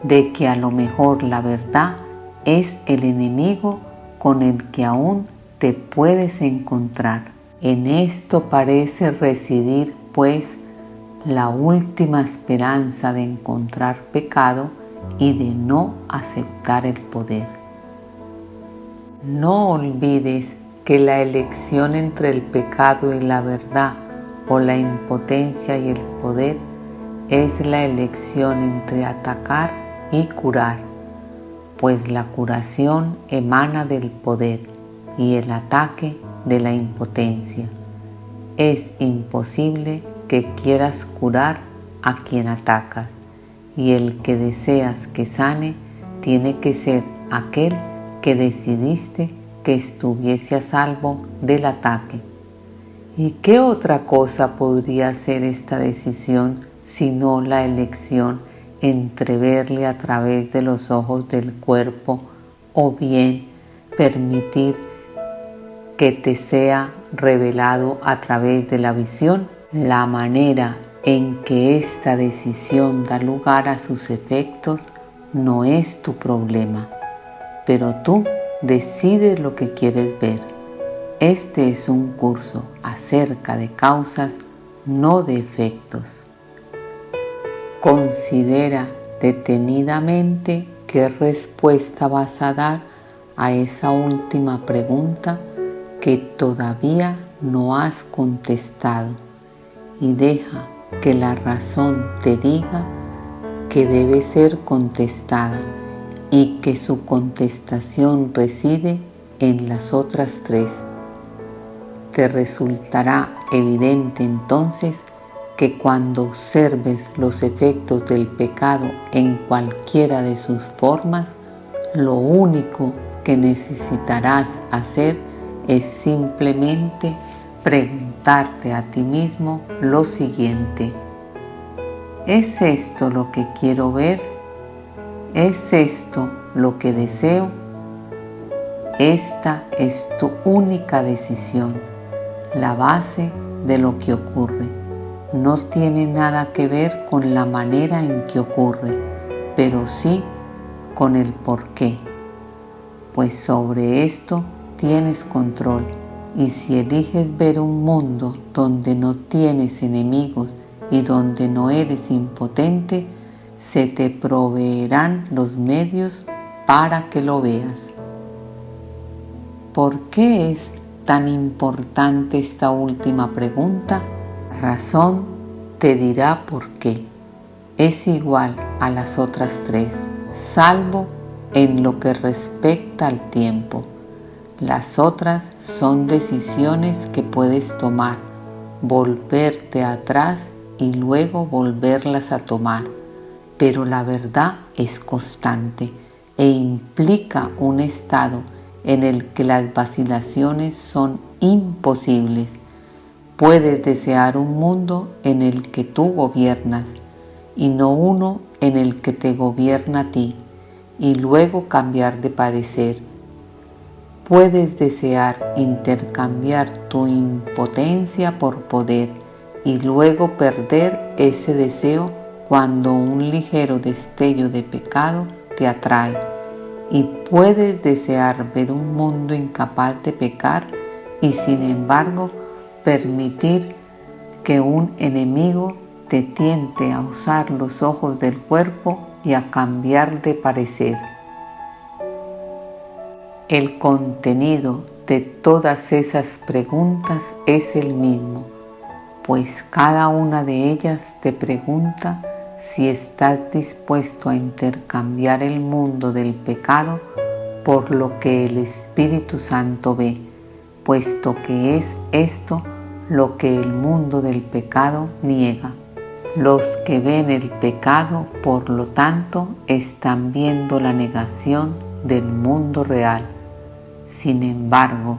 [SPEAKER 1] de que a lo mejor la verdad es el enemigo con el que aún te puedes encontrar. En esto parece residir, pues, la última esperanza de encontrar pecado y de no aceptar el poder. No olvides que la elección entre el pecado y la verdad, o la impotencia y el poder, es la elección entre atacar y curar, pues la curación emana del poder y el ataque de la impotencia. Es imposible que quieras curar a quien atacas, y el que deseas que sane tiene que ser aquel que decidiste que estuviese a salvo del ataque. ¿Y qué otra cosa podría ser esta decisión sino la elección entre verle a través de los ojos del cuerpo o bien permitir que te sea revelado a través de la visión? La manera en que esta decisión da lugar a sus efectos no es tu problema, pero tú decides lo que quieres ver. Este es un curso acerca de causas, no de efectos. Considera detenidamente qué respuesta vas a dar a esa última pregunta que todavía no has contestado, y deja que la razón te diga que debe ser contestada y que su contestación reside en las otras tres. Te resultará evidente entonces que cuando observes los efectos del pecado en cualquiera de sus formas, lo único que necesitarás hacer es simplemente preguntarte a ti mismo lo siguiente: ¿es esto lo que quiero ver? ¿Es esto lo que deseo? Esta es tu única decisión, la base de lo que ocurre. No tiene nada que ver con la manera en que ocurre, pero sí con el por qué, pues sobre esto tienes control, y si eliges ver un mundo donde no tienes enemigos y donde no eres impotente, se te proveerán los medios para que lo veas. ¿Por qué es tan importante esta última pregunta? La razón te dirá por qué. Es igual a las otras tres, salvo en lo que respecta al tiempo. Las otras son decisiones que puedes tomar, volverte atrás y luego volverlas a tomar, pero la verdad es constante e implica un estado en el que las vacilaciones son imposibles. Puedes desear un mundo en el que tú gobiernas y no uno en el que te gobierna a ti, y luego cambiar de parecer. Puedes desear intercambiar tu impotencia por poder y luego perder ese deseo cuando un ligero destello de pecado te atrae, y puedes desear ver un mundo incapaz de pecar y sin embargo permitir que un enemigo te tiente a usar los ojos del cuerpo y a cambiar de parecer. El contenido de todas esas preguntas es el mismo, pues cada una de ellas te pregunta si estás dispuesto a intercambiar el mundo del pecado por lo que el Espíritu Santo ve, puesto que es esto lo que el mundo del pecado niega. Los que ven el pecado, por lo tanto, están viendo la negación del mundo real. Sin embargo,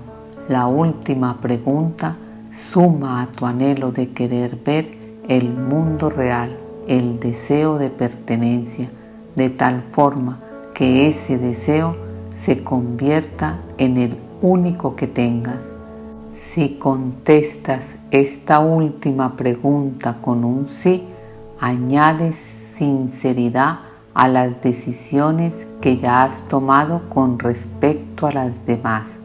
[SPEAKER 1] la última pregunta suma a tu anhelo de querer ver el mundo real el deseo de pertenencia, de tal forma que ese deseo se convierta en el único que tengas. Si contestas esta última pregunta con un sí, añades sinceridad a las decisiones que ya has tomado con respecto a las demás,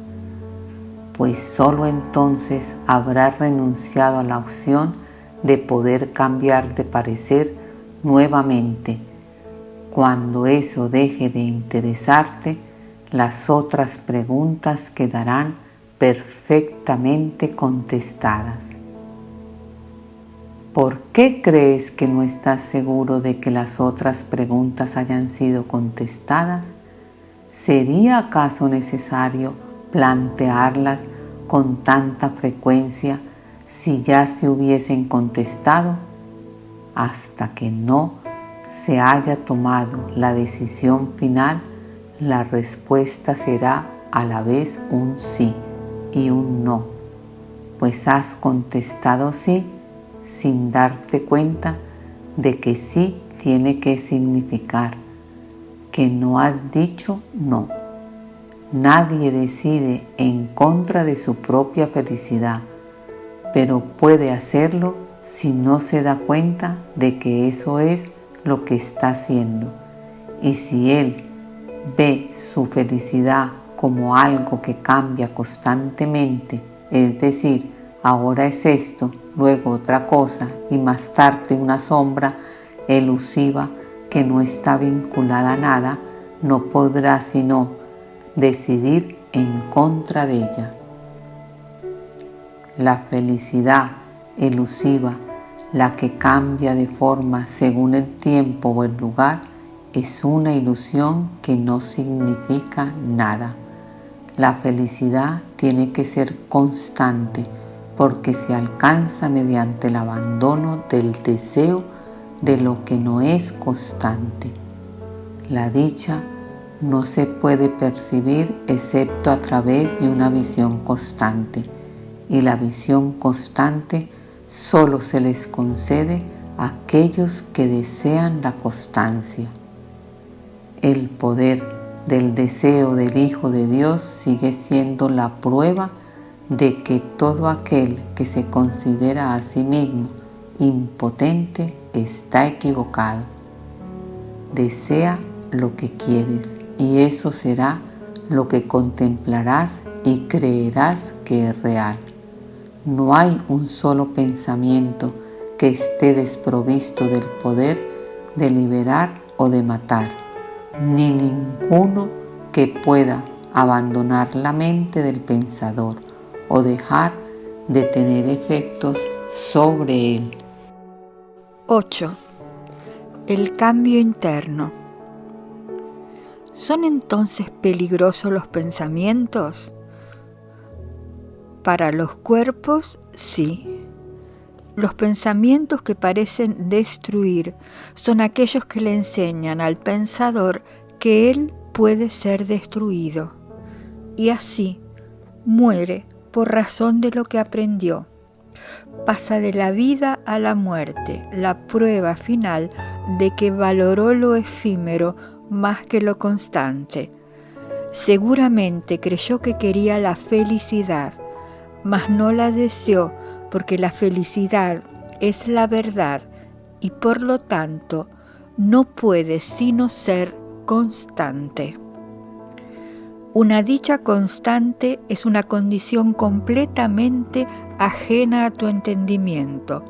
[SPEAKER 1] pues sólo entonces habrás renunciado a la opción de poder cambiar de parecer nuevamente. Cuando eso deje de interesarte, las otras preguntas quedarán perfectamente contestadas. ¿Por qué crees que no estás seguro de que las otras preguntas hayan sido contestadas? ¿Sería acaso necesario plantearlas con tanta frecuencia si ya se hubiesen contestado? Hasta que no se haya tomado la decisión final, la respuesta será a la vez un sí y un no, pues has contestado sí sin darte cuenta de que sí tiene que significar que no has dicho no. Nadie decide en contra de su propia felicidad, pero puede hacerlo si no se da cuenta de que eso es lo que está haciendo. Y si él ve su felicidad como algo que cambia constantemente, es decir, ahora es esto, luego otra cosa y más tarde una sombra elusiva que no está vinculada a nada, no podrá sino decidir en contra de ella. La felicidad elusiva, la que cambia de forma según el tiempo o el lugar, es una ilusión que no significa nada. La felicidad tiene que ser constante porque se alcanza mediante el abandono del deseo de lo que no es constante. La dicha no se puede percibir excepto a través de una visión constante, y la visión constante solo se les concede a aquellos que desean la constancia. El poder del deseo del Hijo de Dios sigue siendo la prueba de que todo aquel que se considera a sí mismo impotente está equivocado. Desea lo que quieres y eso será lo que contemplarás y creerás que es real. No hay un solo pensamiento que esté desprovisto del poder de liberar o de matar, ni ninguno que pueda abandonar la mente del pensador o dejar de tener efectos sobre él.
[SPEAKER 2] 8. El cambio interno. ¿Son entonces peligrosos los pensamientos? Para los cuerpos, sí. Los pensamientos que parecen destruir son aquellos que le enseñan al pensador que él puede ser destruido, y así muere por razón de lo que aprendió. Pasa de la vida a la muerte, la prueba final de que valoró lo efímero más que lo constante. Seguramente creyó que quería la felicidad, mas no la deseó porque la felicidad es la verdad y por lo tanto no puede sino ser constante. Una dicha constante es una condición completamente ajena a tu entendimiento.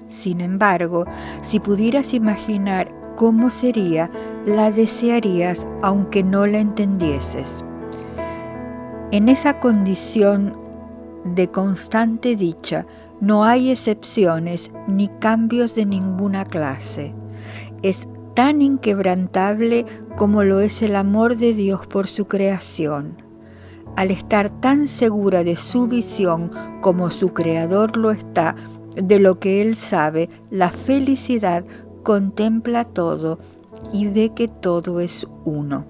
[SPEAKER 2] Sin embargo, si pudieras imaginar cómo sería, la desearías aunque no la entendieses. En esa condición de constante dicha no hay excepciones ni cambios de ninguna clase. Es tan inquebrantable como lo es el amor de Dios por su creación. Al estar tan segura de su visión como su Creador lo está, de lo que Él sabe, la felicidad contempla todo y ve que todo es uno.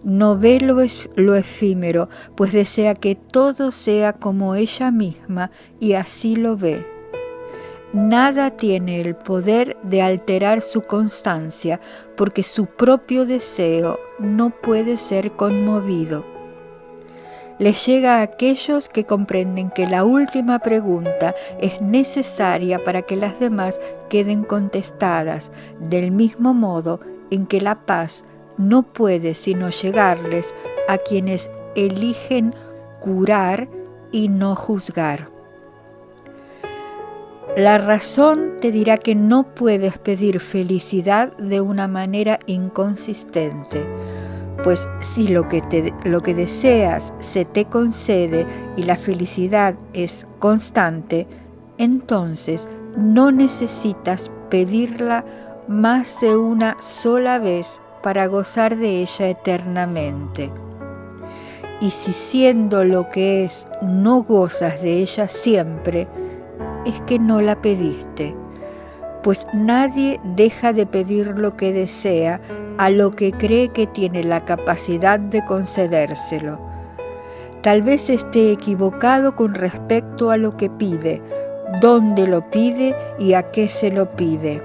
[SPEAKER 2] No ve lo efímero, pues desea que todo sea como ella misma y así lo ve. Nada tiene el poder de alterar su constancia, porque su propio deseo no puede ser conmovido. Les llega a aquellos que comprenden que la última pregunta es necesaria para que las demás queden contestadas. Del mismo modo, en que la paz no puede sino llegarles a quienes eligen curar y no juzgar. La razón te dirá que no puedes pedir felicidad de una manera inconsistente, pues si lo que deseas se te concede y la felicidad es constante, entonces no necesitas pedirla más de una sola vez para gozar de ella eternamente. Y si siendo lo que es no gozas de ella siempre, es que no la pediste, pues nadie deja de pedir lo que desea a lo que cree que tiene la capacidad de concedérselo. Tal vez esté equivocado con respecto a lo que pide, dónde lo pide y a qué se lo pide.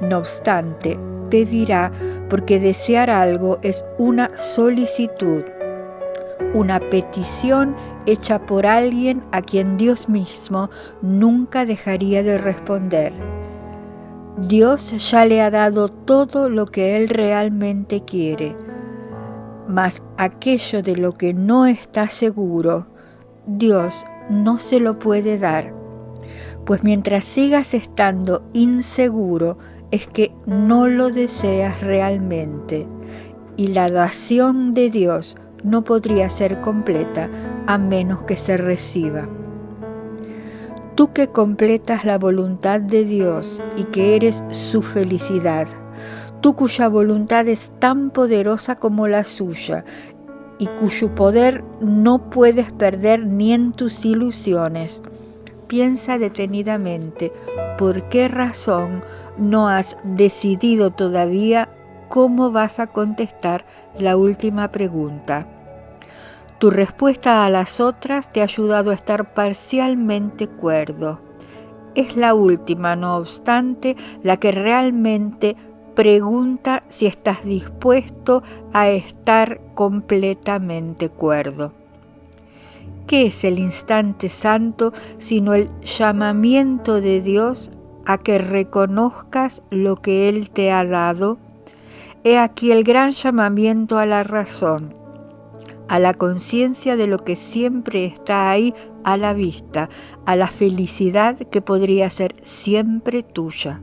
[SPEAKER 2] No obstante, pedirá porque desear algo es una solicitud, una petición hecha por alguien a quien Dios mismo nunca dejaría de responder. Dios ya le ha dado todo lo que Él realmente quiere, mas aquello de lo que no está seguro, Dios no se lo puede dar, pues mientras sigas estando inseguro es que no lo deseas realmente, y la dación de Dios no podría ser completa a menos que se reciba. Tú que completas la voluntad de Dios y que eres su felicidad, tú cuya voluntad es tan poderosa como la suya y cuyo poder no puedes perder ni en tus ilusiones, piensa detenidamente por qué razón no has decidido todavía cómo vas a contestar la última pregunta. Tu respuesta a las otras te ha ayudado a estar parcialmente cuerdo. Es la última, no obstante, la que realmente pregunta si estás dispuesto a estar completamente cuerdo. ¿Qué es el instante santo sino el llamamiento de Dios a que reconozcas lo que Él te ha dado? He aquí el gran llamamiento a la razón, a la conciencia de lo que siempre está ahí a la vista, a la felicidad que podría ser siempre tuya.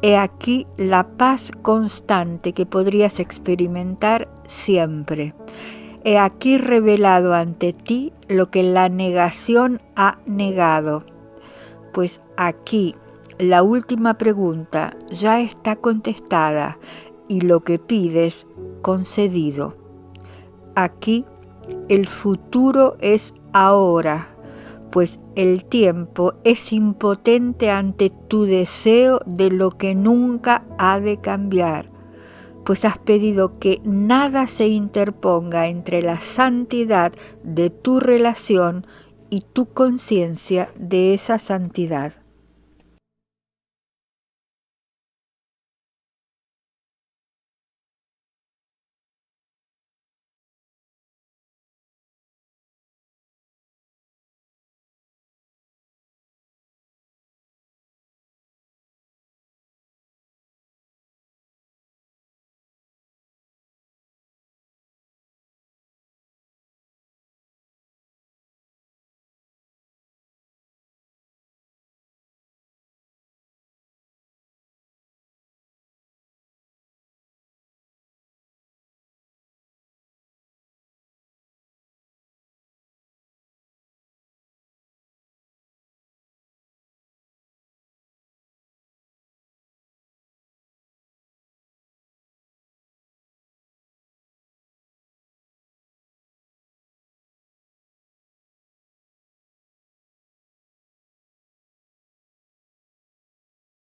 [SPEAKER 2] He aquí la paz constante que podrías experimentar siempre. He aquí revelado ante ti lo que la negación ha negado. Pues aquí la última pregunta ya está contestada y lo que pides concedido. Aquí el futuro es ahora, pues el tiempo es impotente ante tu deseo de lo que nunca ha de cambiar, pues has pedido que nada se interponga entre la santidad de tu relación y tu conciencia de esa santidad.